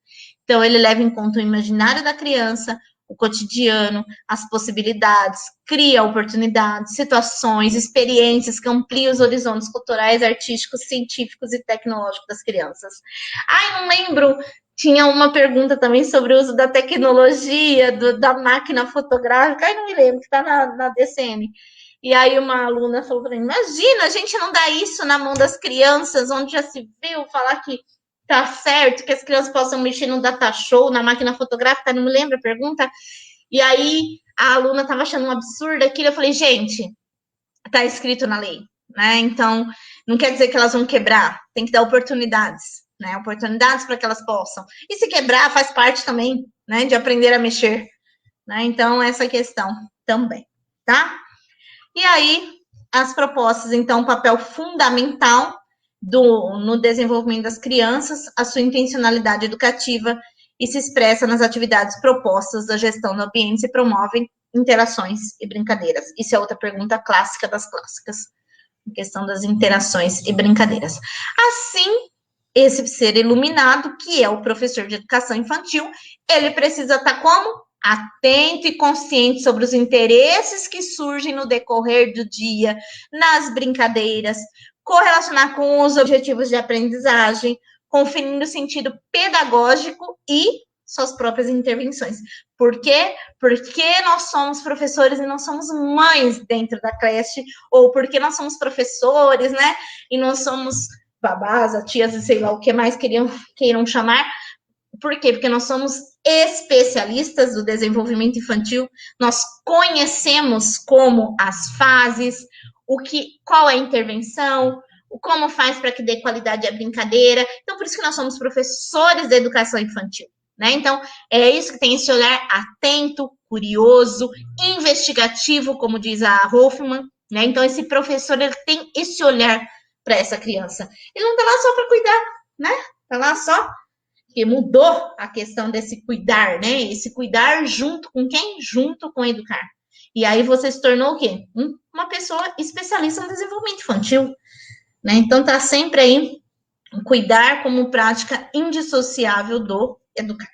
Então, ele leva em conta o imaginário da criança, o cotidiano, as possibilidades, cria oportunidades, situações, experiências que ampliam os horizontes culturais, artísticos, científicos e tecnológicos das crianças. Ai, não lembro, tinha uma pergunta também sobre o uso da tecnologia, da máquina fotográfica, ai, não me lembro, que está na DCM. E aí uma aluna falou para mim, imagina, a gente não dá isso na mão das crianças, onde já se viu falar que tá certo, que as crianças possam mexer no data show, na máquina fotográfica, não me lembro a pergunta. E aí a aluna estava achando um absurdo aquilo, eu falei, gente, tá escrito na lei, né? Então, não quer dizer que elas vão quebrar, tem que dar oportunidades, né? Oportunidades para que elas possam. E se quebrar, faz parte também, né, de aprender a mexer, né? Então, essa questão também, tá? E aí, as propostas, então, um papel fundamental no desenvolvimento das crianças, a sua intencionalidade educativa e se expressa nas atividades propostas da gestão do ambiente e promovem interações e brincadeiras. Isso é outra pergunta clássica das clássicas, a questão das interações e brincadeiras. Assim, esse ser iluminado, que é o professor de educação infantil, ele precisa estar como? Atento e consciente sobre os interesses que surgem no decorrer do dia, nas brincadeiras, correlacionar com os objetivos de aprendizagem, conferindo sentido pedagógico e suas próprias intervenções. Por quê? Porque nós somos professores e não somos mães dentro da creche, ou porque nós somos professores, né? E não somos babás, tias e sei lá o que mais queiram chamar. Por quê? Porque nós somos especialistas do desenvolvimento infantil, nós conhecemos como as fases, qual é a intervenção, como faz para que dê qualidade à brincadeira. Então, por isso que nós somos professores da educação infantil, né? Então, é isso que tem esse olhar atento, curioso, investigativo, como diz a Hoffman, né? Então, esse professor, ele tem esse olhar para essa criança. Ele não está lá só para cuidar, né? Está lá só que mudou a questão desse cuidar, né? Esse cuidar junto com quem? Junto com educar. E aí você se tornou o quê? Uma pessoa especialista no desenvolvimento infantil, né? Então tá sempre aí cuidar como prática indissociável do educar.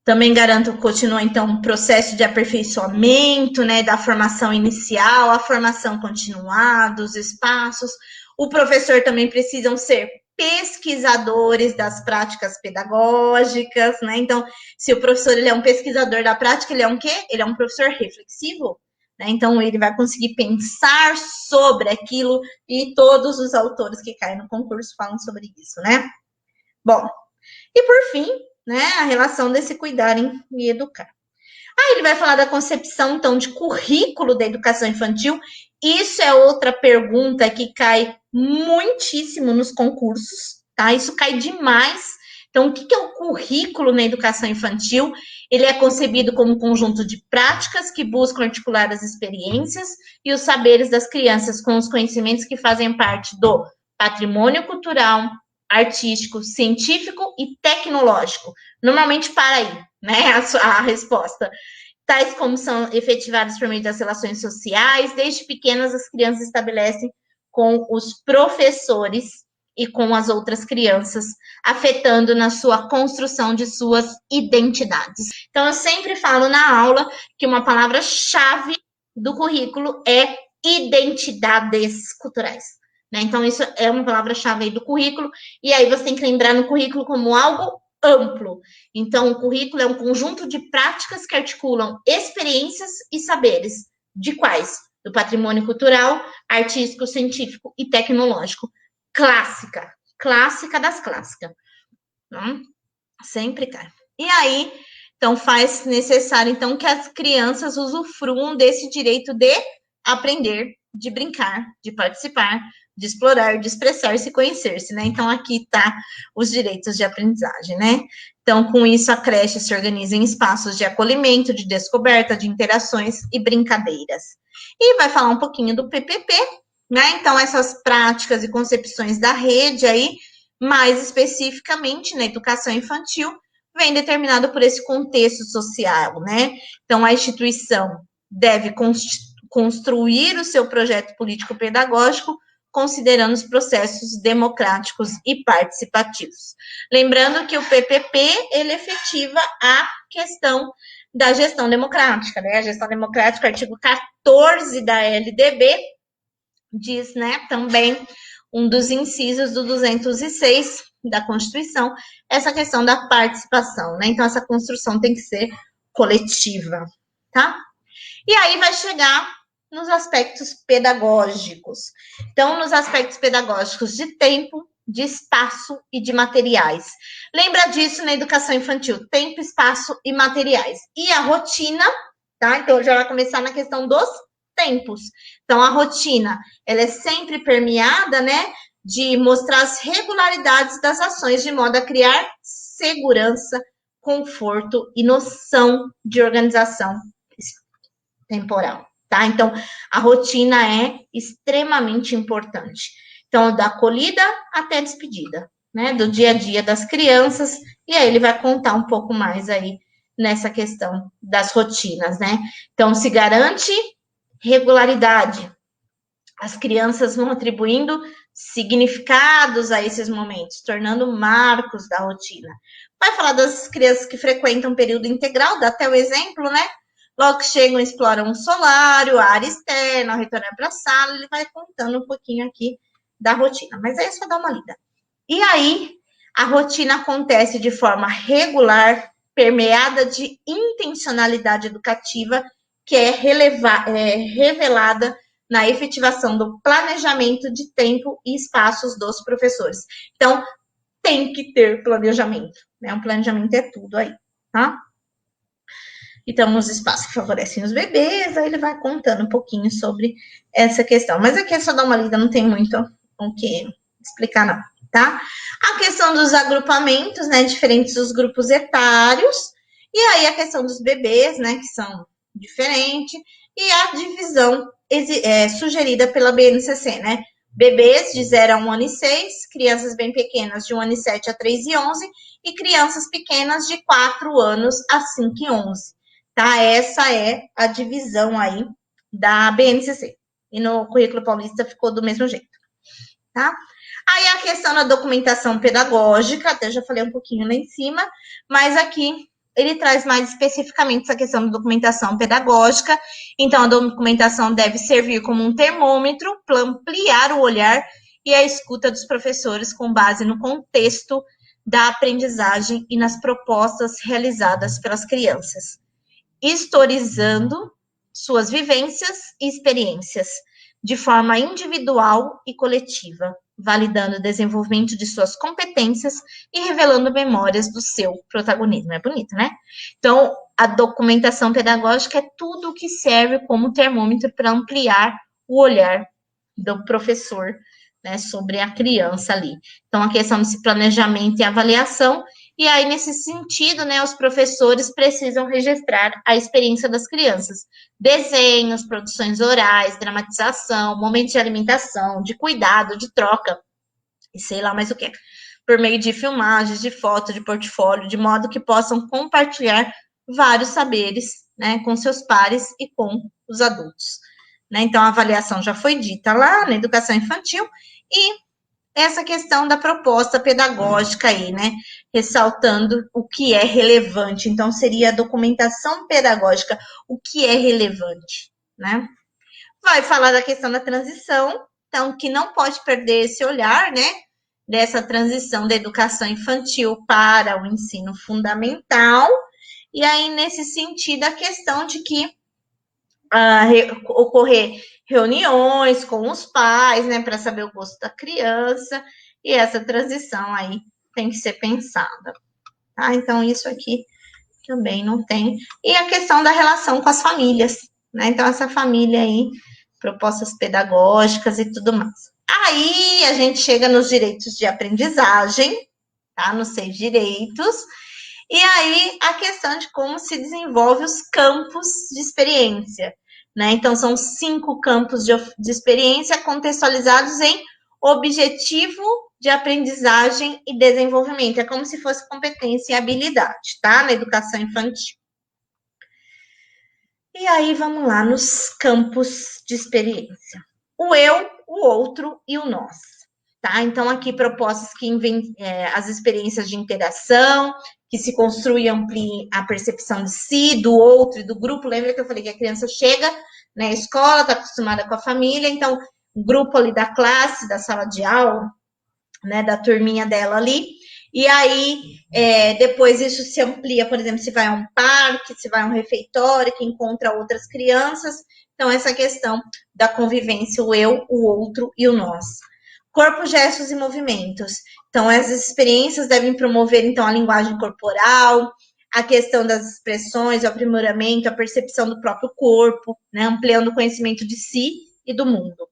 Também garanto que continua, então, um processo de aperfeiçoamento, né, da formação inicial, a formação continuada, os espaços. O professor também precisam ser pesquisadores das práticas pedagógicas, né? Então, se o professor ele é um pesquisador da prática, ele é um quê? Ele é um professor reflexivo, né? Então, ele vai conseguir pensar sobre aquilo e todos os autores que caem no concurso falam sobre isso, né? Bom, e por fim, né, a relação desse cuidar e educar. Aí ele vai falar da concepção, então, de currículo da educação infantil. Isso é outra pergunta que cai muitíssimo nos concursos, tá? Isso cai demais. Então, o que é o currículo na educação infantil? Ele é concebido como um conjunto de práticas que buscam articular as experiências e os saberes das crianças com os conhecimentos que fazem parte do patrimônio cultural, artístico, científico e tecnológico. Normalmente para aí, né, a resposta. Tais como são efetivados por meio das relações sociais, desde pequenas as crianças estabelecem com os professores e com as outras crianças, afetando na sua construção de suas identidades. Então, eu sempre falo na aula que uma palavra-chave do currículo é identidades culturais. Né? Então, isso é uma palavra-chave aí do currículo, e aí você tem que lembrar no currículo como algo amplo. Então, o currículo é um conjunto de práticas que articulam experiências e saberes. De quais? Do patrimônio cultural, artístico, científico e tecnológico. Clássica das clássicas. Então, sempre cai. E aí, então, faz necessário, então, que as crianças usufruam desse direito de aprender, de brincar, de participar, de explorar, de expressar-se e conhecer-se, né? Então, aqui está os direitos de aprendizagem, né? Então, com isso, a creche se organiza em espaços de acolhimento, de descoberta, de interações e brincadeiras. E vai falar um pouquinho do PPP, né? Então, essas práticas e concepções da rede aí, mais especificamente na educação infantil, vem determinado por esse contexto social, né? Então, a instituição deve construir o seu projeto político-pedagógico considerando os processos democráticos e participativos. Lembrando que o PPP, ele efetiva a questão da gestão democrática, né? A gestão democrática, artigo 14 da LDB, diz, né, também um dos incisos do 206 da Constituição, essa questão da participação, né? Então, essa construção tem que ser coletiva, tá? E aí vai chegar nos aspectos pedagógicos. Então, nos aspectos pedagógicos de tempo, de espaço e de materiais. Lembra disso na educação infantil, tempo, espaço e materiais. E a rotina, tá? Então, já vai começar na questão dos tempos. Então, a rotina, ela é sempre permeada, né, de mostrar as regularidades das ações, de modo a criar segurança, conforto e noção de organização temporal, tá? Então, a rotina é extremamente importante. Então, da acolhida até a despedida, né? Do dia a dia das crianças, e aí ele vai contar um pouco mais aí nessa questão das rotinas, né? Então, se garante regularidade. As crianças vão atribuindo significados a esses momentos, tornando marcos da rotina. Vai falar das crianças que frequentam período integral, dá até o exemplo, né? Logo que chegam, exploram o solário, a área externa, retornam para a sala, ele vai contando um pouquinho aqui da rotina. Mas é só dar uma lida. E aí, A rotina acontece de forma regular, permeada de intencionalidade educativa, que é revelada na efetivação do planejamento de tempo e espaços dos professores. Então, tem que ter planejamento, né? Um planejamento é tudo aí, tá? Então, os espaços que favorecem os bebês, aí ele vai contando um pouquinho sobre essa questão. Mas aqui é só dar uma lida, não tem muito o que explicar, não, tá? A questão dos agrupamentos, né? Diferentes dos grupos etários. E aí a questão dos bebês, né? Que são diferentes. E a divisão sugerida pela BNCC, né? Bebês de 0 a 1 ano e 6, crianças bem pequenas de 1 ano e 7 a 3 e 11, e crianças pequenas de 4 anos a 5 e 11. Tá? Essa é a divisão aí da BNCC. E no currículo paulista ficou do mesmo jeito, tá? Aí a questão da documentação pedagógica, até já falei um pouquinho lá em cima, mas aqui ele traz mais especificamente essa questão da documentação pedagógica. Então, a documentação deve servir como um termômetro para ampliar o olhar e a escuta dos professores com base no contexto da aprendizagem e nas propostas realizadas pelas crianças, historizando suas vivências e experiências de forma individual e coletiva, validando o desenvolvimento de suas competências e revelando memórias do seu protagonismo. É bonito, né? Então, a documentação pedagógica é tudo que serve como termômetro para ampliar o olhar do professor, né, sobre a criança ali. Então, a questão desse planejamento e avaliação. E aí, nesse sentido, né, os professores precisam registrar a experiência das crianças. Desenhos, produções orais, dramatização, momentos de alimentação, de cuidado, de troca, e sei lá mais o que. Por meio de filmagens, de foto, de portfólio, de modo que possam compartilhar vários saberes, né, com seus pares e com os adultos. Né? Então, a avaliação já foi dita lá na educação infantil, e essa questão da proposta pedagógica aí, né? Ressaltando o que é relevante. Então, seria a documentação pedagógica, o que é relevante, né? Vai falar da questão da transição, então, que não pode perder esse olhar, né? Dessa transição da educação infantil para o ensino fundamental. E aí, nesse sentido, a questão de que ocorrer reuniões com os pais, né, para saber o gosto da criança, e essa transição aí tem que ser pensada, tá? Então, isso aqui também não tem. E a questão da relação com as famílias, né? Então, essa família aí, propostas pedagógicas e tudo mais. Aí, a gente chega nos direitos de aprendizagem, tá? Nos 6 direitos. E aí, a questão de como se desenvolve os campos de experiência, né? Então, são 5 campos de experiência contextualizados em objetivo de aprendizagem e desenvolvimento. É como se fosse competência e habilidade, tá? Na educação infantil. E aí, vamos lá nos campos de experiência. O eu, o outro e o nós. Tá? Então, aqui propostas que as experiências de interação, que se construem e ampliem a percepção de si, do outro e do grupo. Lembra que eu falei que a criança chega na escola, está acostumada com a família, então, o grupo ali da classe, da sala de aula, né, da turminha dela ali, e aí, depois isso se amplia, por exemplo, se vai a um parque, se vai a um refeitório, que encontra outras crianças. Então, essa questão da convivência, o eu, o outro e o nós. Corpo, gestos e movimentos. Então, essas experiências devem promover, então, a linguagem corporal, a questão das expressões, o aprimoramento, a percepção do próprio corpo, né, ampliando o conhecimento de si e do mundo.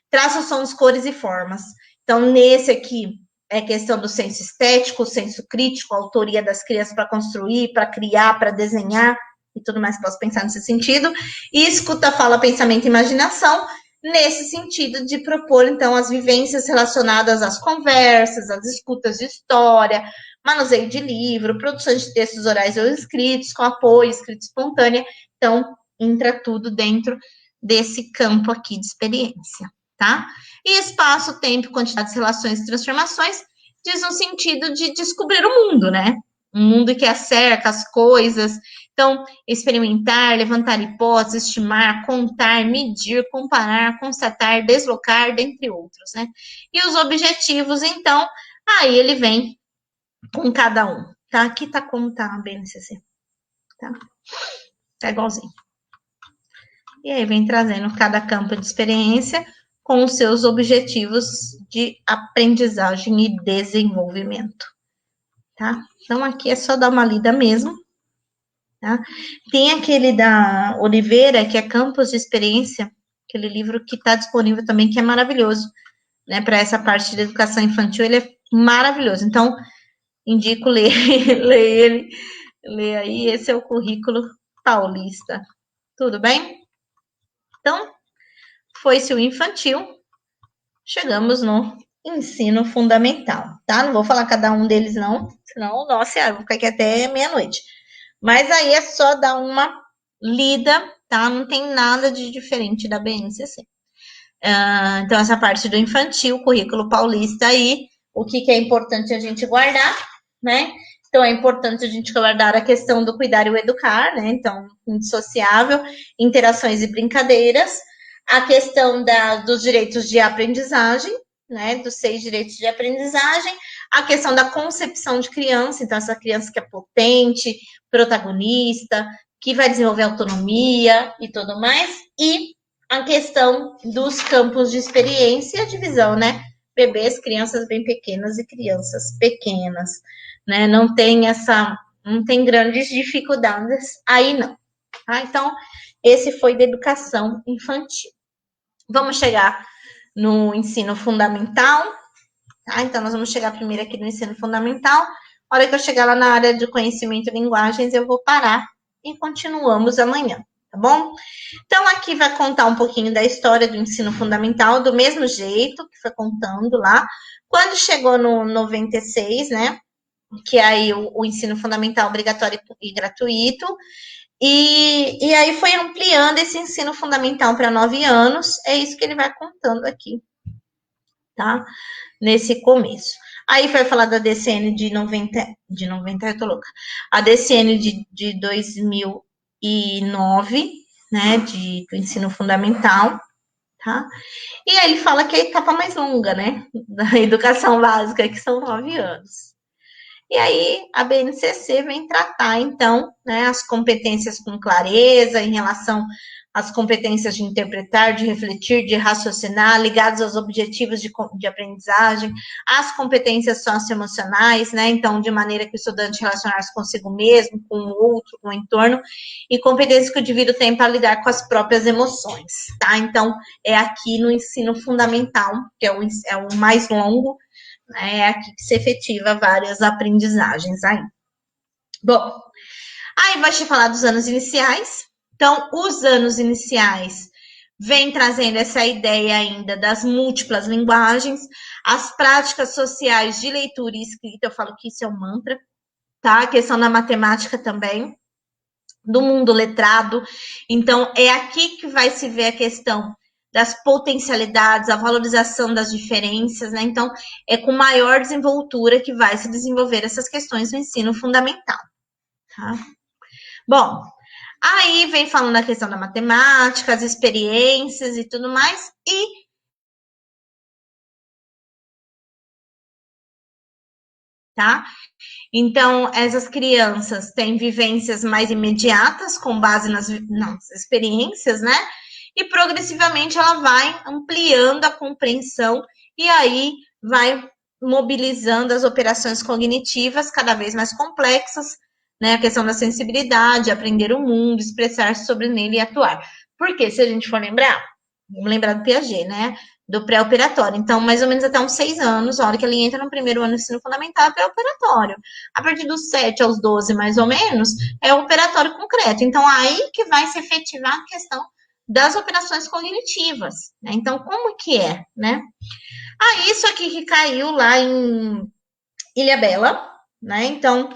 Traços, sons, cores e formas. Então, nesse aqui, é questão do senso estético, o senso crítico, a autoria das crianças para construir, para criar, para desenhar, e tudo mais que posso pensar nesse sentido. E escuta, fala, pensamento e imaginação, nesse sentido de propor, então, as vivências relacionadas às conversas, às escutas de história, manuseio de livro, produções de textos orais ou escritos, com apoio, escrita espontânea. Então, entra tudo dentro desse campo aqui de experiência, tá? E espaço, tempo, quantidade de relações e transformações diz no sentido de descobrir o mundo, né? Um mundo que acerca as coisas. Então, experimentar, levantar hipóteses, estimar, contar, medir, comparar, constatar, deslocar, dentre outros, né? E os objetivos, então, aí ele vem com cada um, tá? Aqui tá como tá a BNCC, tá? Tá igualzinho. E aí vem trazendo cada campo de experiência com os seus objetivos de aprendizagem e desenvolvimento, tá? Então aqui é só dar uma lida mesmo, tá? Tem aquele da Oliveira, que é Campos de Experiência, aquele livro que está disponível também, que é maravilhoso, né? Para essa parte de educação infantil, ele é maravilhoso. Então, indico ler, ler aí, esse é o currículo paulista. Tudo bem? Então, foi-se o infantil, chegamos no ensino fundamental, tá? Não vou falar cada um deles, não, senão, nossa, eu vou ficar aqui até meia-noite. Mas aí é só dar uma lida, tá? Não tem nada de diferente da BNCC. Então, essa parte do infantil, currículo paulista aí, o que é importante a gente guardar, né? Então, é importante a gente guardar a questão do cuidar e o educar, né? Então, indissociável, interações e brincadeiras, a questão dos direitos de aprendizagem, né? Dos 6 direitos de aprendizagem, a questão da concepção de criança, então, essa criança que é potente, protagonista, que vai desenvolver autonomia e tudo mais, e a questão dos campos de experiência e a divisão, né? Bebês, crianças bem pequenas e crianças pequenas, né? Não tem grandes dificuldades aí, não. Tá? Então, esse foi da educação infantil. Vamos chegar no ensino fundamental, tá? Então, nós vamos chegar primeiro aqui no ensino fundamental. A hora que eu chegar lá na área de conhecimento e linguagens, eu vou parar e continuamos amanhã, tá bom? Então, aqui vai contar um pouquinho da história do ensino fundamental, do mesmo jeito que foi contando lá. Quando chegou no 96, né? Que aí o ensino fundamental obrigatório e gratuito. E aí foi ampliando esse ensino fundamental para 9 anos. É isso que ele vai contando aqui, tá? Nesse começo. Aí vai falar da DCN de 90, eu tô louca. A DCN de 2009, né, do ensino fundamental, tá? E aí ele fala que é a etapa mais longa, né, da educação básica, que são 9 anos. E aí a BNCC vem tratar, então, né, as competências com clareza em relação às competências de interpretar, de refletir, de raciocinar, ligadas aos objetivos de aprendizagem, as competências socioemocionais, né, então, de maneira que o estudante relacionar-se consigo mesmo, com o outro, com o entorno, e competências que o indivíduo tem para lidar com as próprias emoções, tá? Então, é aqui no ensino fundamental, que é o mais longo, é aqui que se efetiva várias aprendizagens aí. Bom, aí vai te falar dos anos iniciais. Então, os anos iniciais vem trazendo essa ideia ainda das múltiplas linguagens, as práticas sociais de leitura e escrita, eu falo que isso é um mantra, tá? A questão da matemática também, do mundo letrado. Então, é aqui que vai se ver a questão das potencialidades, a valorização das diferenças, né? Então, é com maior desenvoltura que vai se desenvolver essas questões do ensino fundamental, tá? Bom, aí vem falando a questão da matemática, as experiências e tudo mais, tá? Então, essas crianças têm vivências mais imediatas, com base nas experiências, né? E progressivamente ela vai ampliando a compreensão e aí vai mobilizando as operações cognitivas cada vez mais complexas, né? A questão da sensibilidade, aprender o mundo, expressar-se sobre nele e atuar. Porque, se a gente for lembrar, vamos lembrar do Piaget, né? Do pré-operatório. Então, mais ou menos até uns 6 anos, a hora que ele entra no primeiro ano do ensino fundamental, é pré-operatório. A partir dos 7 aos 12, mais ou menos, é o operatório concreto. Então, aí que vai se efetivar a questão das operações cognitivas. Né? Então, como que é, né? Isso aqui que caiu lá em Ilhabela, né? Então,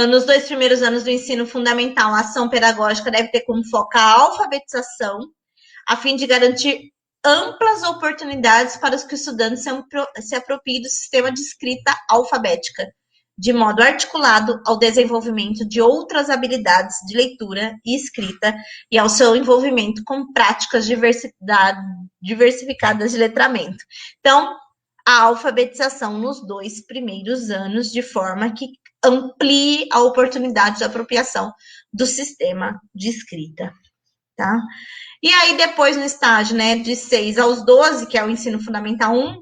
nos 2 primeiros anos do ensino fundamental, a ação pedagógica deve ter como foco a alfabetização, a fim de garantir amplas oportunidades para os que os estudantes se apropriem do sistema de escrita alfabética, de modo articulado ao desenvolvimento de outras habilidades de leitura e escrita e ao seu envolvimento com práticas diversificadas de letramento. Então, a alfabetização nos 2 primeiros anos, de forma que amplie a oportunidade de apropriação do sistema de escrita, tá? E aí, depois, no estágio, né, de 6 aos 12, que é o ensino fundamental 1,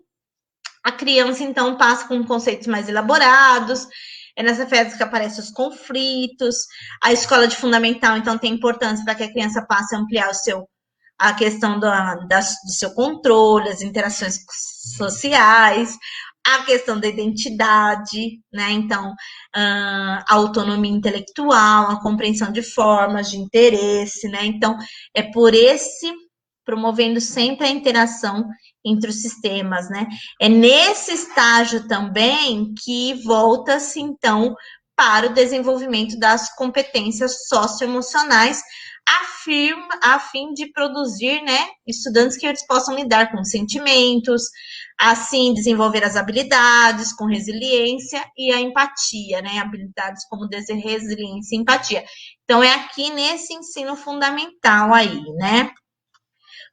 a criança, então, passa com conceitos mais elaborados, é nessa fase que aparecem os conflitos, a escola de fundamental, então, tem importância para que a criança passe a ampliar a questão do seu controle, as interações sociais, a questão da identidade, né? Então, a autonomia intelectual, a compreensão de formas de interesse, né? Então, é promovendo sempre a interação entre os sistemas, né? É nesse estágio também que volta-se, então, para o desenvolvimento das competências socioemocionais, a fim de produzir, né, estudantes que eles possam lidar com sentimentos, assim desenvolver as habilidades com resiliência e a empatia, né, habilidades como resiliência e empatia. Então, é aqui nesse ensino fundamental aí, né?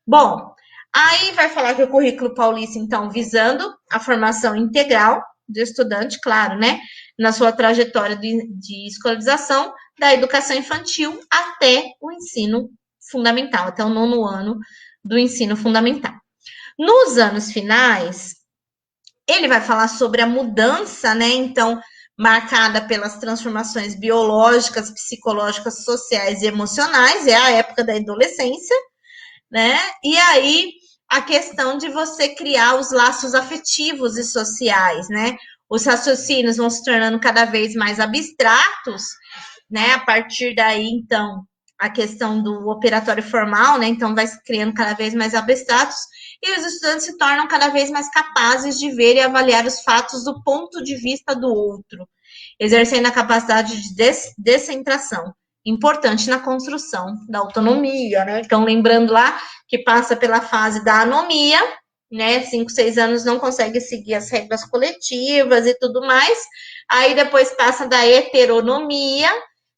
Bom, aí vai falar que o currículo paulista, então, visando a formação integral do estudante, claro, né, na sua trajetória de escolarização, da educação infantil até o ensino fundamental, até o 9º ano do ensino fundamental. Nos anos finais, ele vai falar sobre a mudança, né, então, marcada pelas transformações biológicas, psicológicas, sociais e emocionais, é a época da adolescência, né? E aí a questão de você criar os laços afetivos e sociais, né? Os raciocínios vão se tornando cada vez mais abstratos, né? A partir daí, então, a questão do operatório formal, né? Então, vai se criando cada vez mais abstratos e os estudantes se tornam cada vez mais capazes de ver e avaliar os fatos do ponto de vista do outro, exercendo a capacidade de descentração, importante na construção da autonomia, né? Então, lembrando lá que passa pela fase da anomia, né? 5, 6 anos não consegue seguir as regras coletivas e tudo mais. Aí depois passa da heteronomia,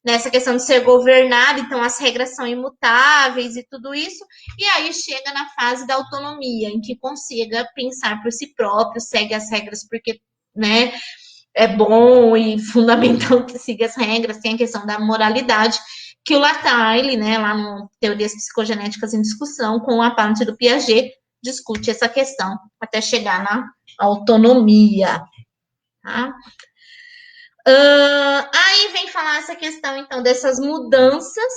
nessa questão de ser governado, então as regras são imutáveis e tudo isso. E aí chega na fase da autonomia, em que consiga pensar por si próprio, segue as regras porque, né, é bom e fundamental que siga as regras, tem a questão da moralidade, que o Latarle, né, lá no Teorias Psicogenéticas em Discussão, com a parte do Piaget, discute essa questão, até chegar na autonomia. Tá? Aí vem falar essa questão, então, dessas mudanças,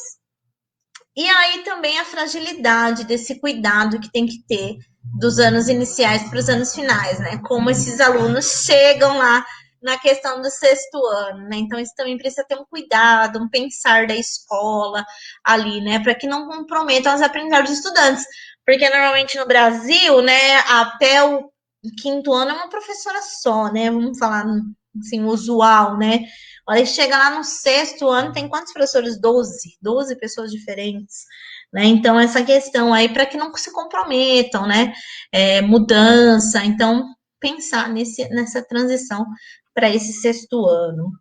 e aí também a fragilidade desse cuidado que tem que ter dos anos iniciais para os anos finais, né? Como esses alunos chegam lá na questão do 6º ano, né? Então, isso também precisa ter um cuidado, um pensar da escola ali, né? Para que não comprometam as aprendizagens dos estudantes. Porque normalmente no Brasil, né, até o 5º ano é uma professora só, né? Vamos falar assim, usual, né? Olha, chega lá no 6º ano, tem quantos professores? 12 pessoas diferentes, né? Então, essa questão aí, para que não se comprometam, né? Mudança, então, pensar nessa transição para esse 6º ano.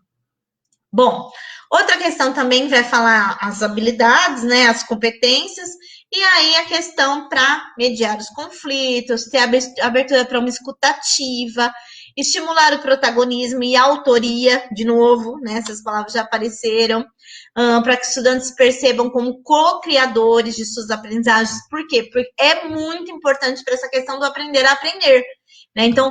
Bom, outra questão também vai falar as habilidades, né, as competências, e aí a questão para mediar os conflitos, ter abertura para uma escutativa, estimular o protagonismo e a autoria, de novo, né, essas palavras já apareceram, para que estudantes percebam como co-criadores de suas aprendizagens. Por quê? Porque é muito importante para essa questão do aprender a aprender. Né? Então,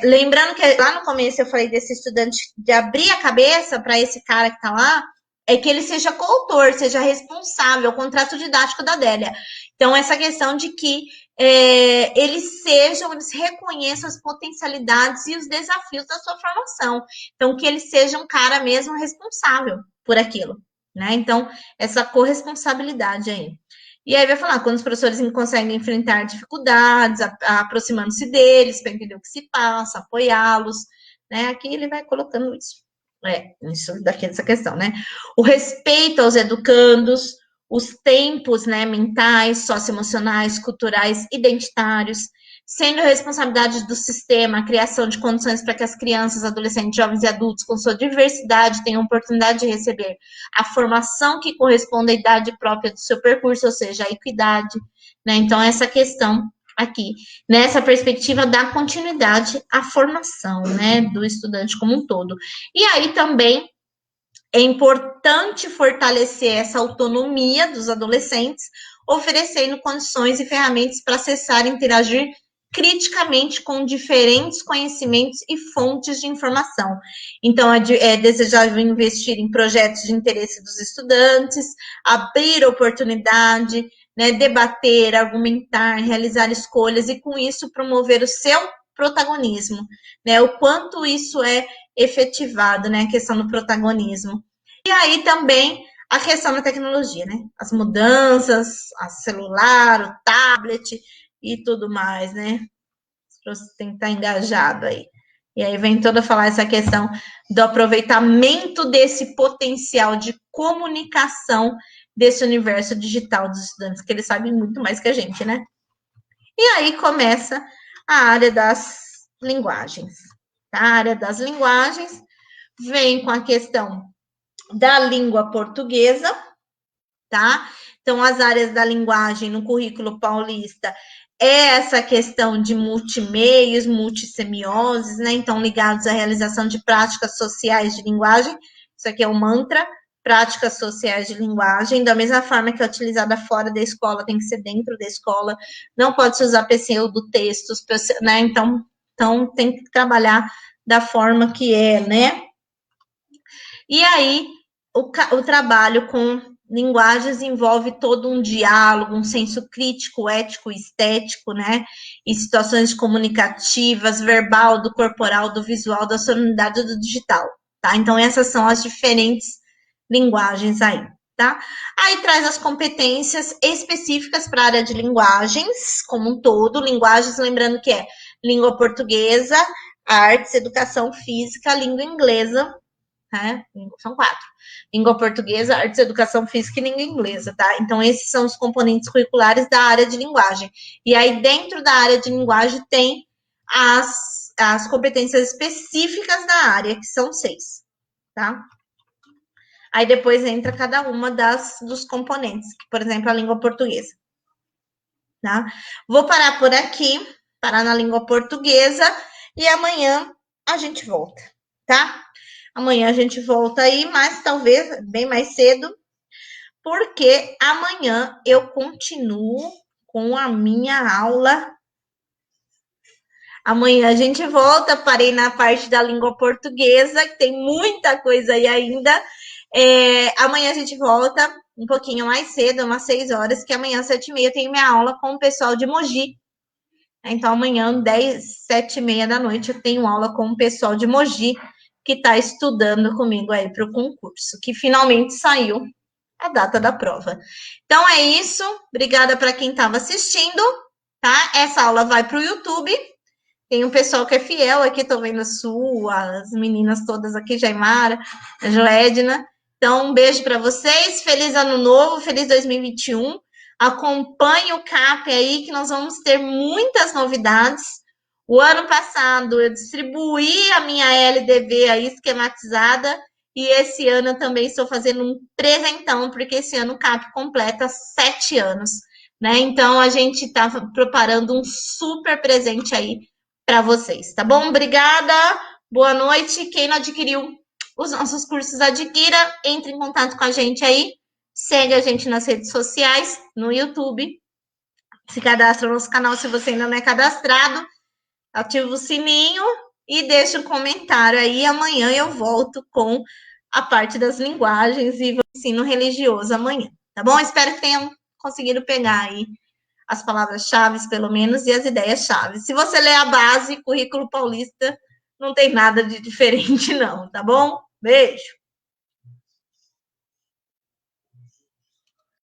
lembrando que lá no começo eu falei desse estudante de abrir a cabeça para esse cara que está lá, é que ele seja coautor, seja responsável, o contrato didático da Adélia. Então, essa questão de que eles reconheçam as potencialidades e os desafios da sua formação. Então, que ele seja um cara mesmo responsável por aquilo. Né? Então, essa corresponsabilidade aí. E aí vai falar, quando os professores conseguem enfrentar dificuldades, aproximando-se deles para entender o que se passa, apoiá-los, né? Aqui ele vai colocando isso. Isso daqui dessa questão, né? O respeito aos educandos, os tempos, né, mentais, socioemocionais, culturais, identitários, sendo responsabilidade do sistema a criação de condições para que as crianças, adolescentes, jovens e adultos, com sua diversidade, tenham oportunidade de receber a formação que corresponde à idade própria do seu percurso, ou seja, a equidade, né? Então, essa questão aqui nessa perspectiva da continuidade à formação, né, do estudante como um todo. E aí também é importante fortalecer essa autonomia dos adolescentes, oferecendo condições e ferramentas para acessar e interagir criticamente com diferentes conhecimentos e fontes de informação. Então, é desejável investir em projetos de interesse dos estudantes, abrir oportunidade, né, debater, argumentar, realizar escolhas e, com isso, promover o seu protagonismo, né, o quanto isso é efetivado, né, a questão do protagonismo. E aí também a questão da tecnologia, né, as mudanças, a celular, o tablet e tudo mais, né, você tem que estar engajado aí. E aí vem toda falar essa questão do aproveitamento desse potencial de comunicação desse universo digital dos estudantes, que eles sabem muito mais que a gente, né? E aí começa a área das linguagens. A área das linguagens vem com a questão da língua portuguesa, tá? Então, as áreas da linguagem no currículo paulista é essa questão de multimeios, multissemioses, né? Então, ligados à realização de práticas sociais de linguagem. Isso aqui é o mantra, práticas sociais de linguagem. Da mesma forma que é utilizada fora da escola, tem que ser dentro da escola. Não pode se usar pseudotextos, né? Então tem que trabalhar da forma que é, né? E aí, o trabalho com linguagens envolve todo um diálogo, um senso crítico, ético, estético, né? E situações comunicativas, verbal, do corporal, do visual, da sonoridade do digital, tá? Então, essas são as diferentes linguagens aí, tá? Aí traz as competências específicas para a área de linguagens, como um todo, linguagens, lembrando que é língua portuguesa, artes, educação física, língua inglesa, né? São 4. Língua portuguesa, artes, educação física e língua inglesa, tá? Então, esses são os componentes curriculares da área de linguagem. E aí, dentro da área de linguagem, tem as competências específicas da área, que são 6, tá? Aí, depois entra cada uma dos componentes, que, por exemplo, a língua portuguesa, tá? Vou parar por aqui, parar na língua portuguesa, e amanhã a gente volta, tá? Amanhã a gente volta aí, mas talvez bem mais cedo, porque amanhã eu continuo com a minha aula. Amanhã a gente volta, parei na parte da língua portuguesa, que tem muita coisa aí ainda. Amanhã a gente volta um pouquinho mais cedo, umas 6 horas, que amanhã, 7h30, eu tenho minha aula com o pessoal de Mogi. Então, amanhã, 7h30 da noite, eu tenho aula com o pessoal de Mogi, que está estudando comigo aí para o concurso, que finalmente saiu a data da prova. Então, é isso. Obrigada para quem estava assistindo, tá? Essa aula vai para o YouTube. Tem um pessoal que é fiel aqui, tô vendo as meninas todas aqui, Jaimara, a Joedna. Então, um beijo para vocês. Feliz Ano Novo, feliz 2021. Acompanhe o CAP aí, que nós vamos ter muitas novidades. O ano passado eu distribuí a minha LDB aí esquematizada e esse ano eu também estou fazendo um presentão, porque esse ano o CAP completa 7 anos, né? Então a gente está preparando um super presente aí para vocês, tá bom? Obrigada, boa noite. Quem não adquiriu os nossos cursos, adquira, entre em contato com a gente aí. Segue a gente nas redes sociais, no YouTube. Se cadastra no nosso canal se você ainda não é cadastrado. Ativa o sininho e deixa um comentário aí. Amanhã eu volto com a parte das linguagens e o ensino religioso amanhã, tá bom? Espero que tenham conseguido pegar aí as palavras-chave, pelo menos, e as ideias-chave. Se você ler a base, currículo paulista, não tem nada de diferente, não, tá bom? Beijo!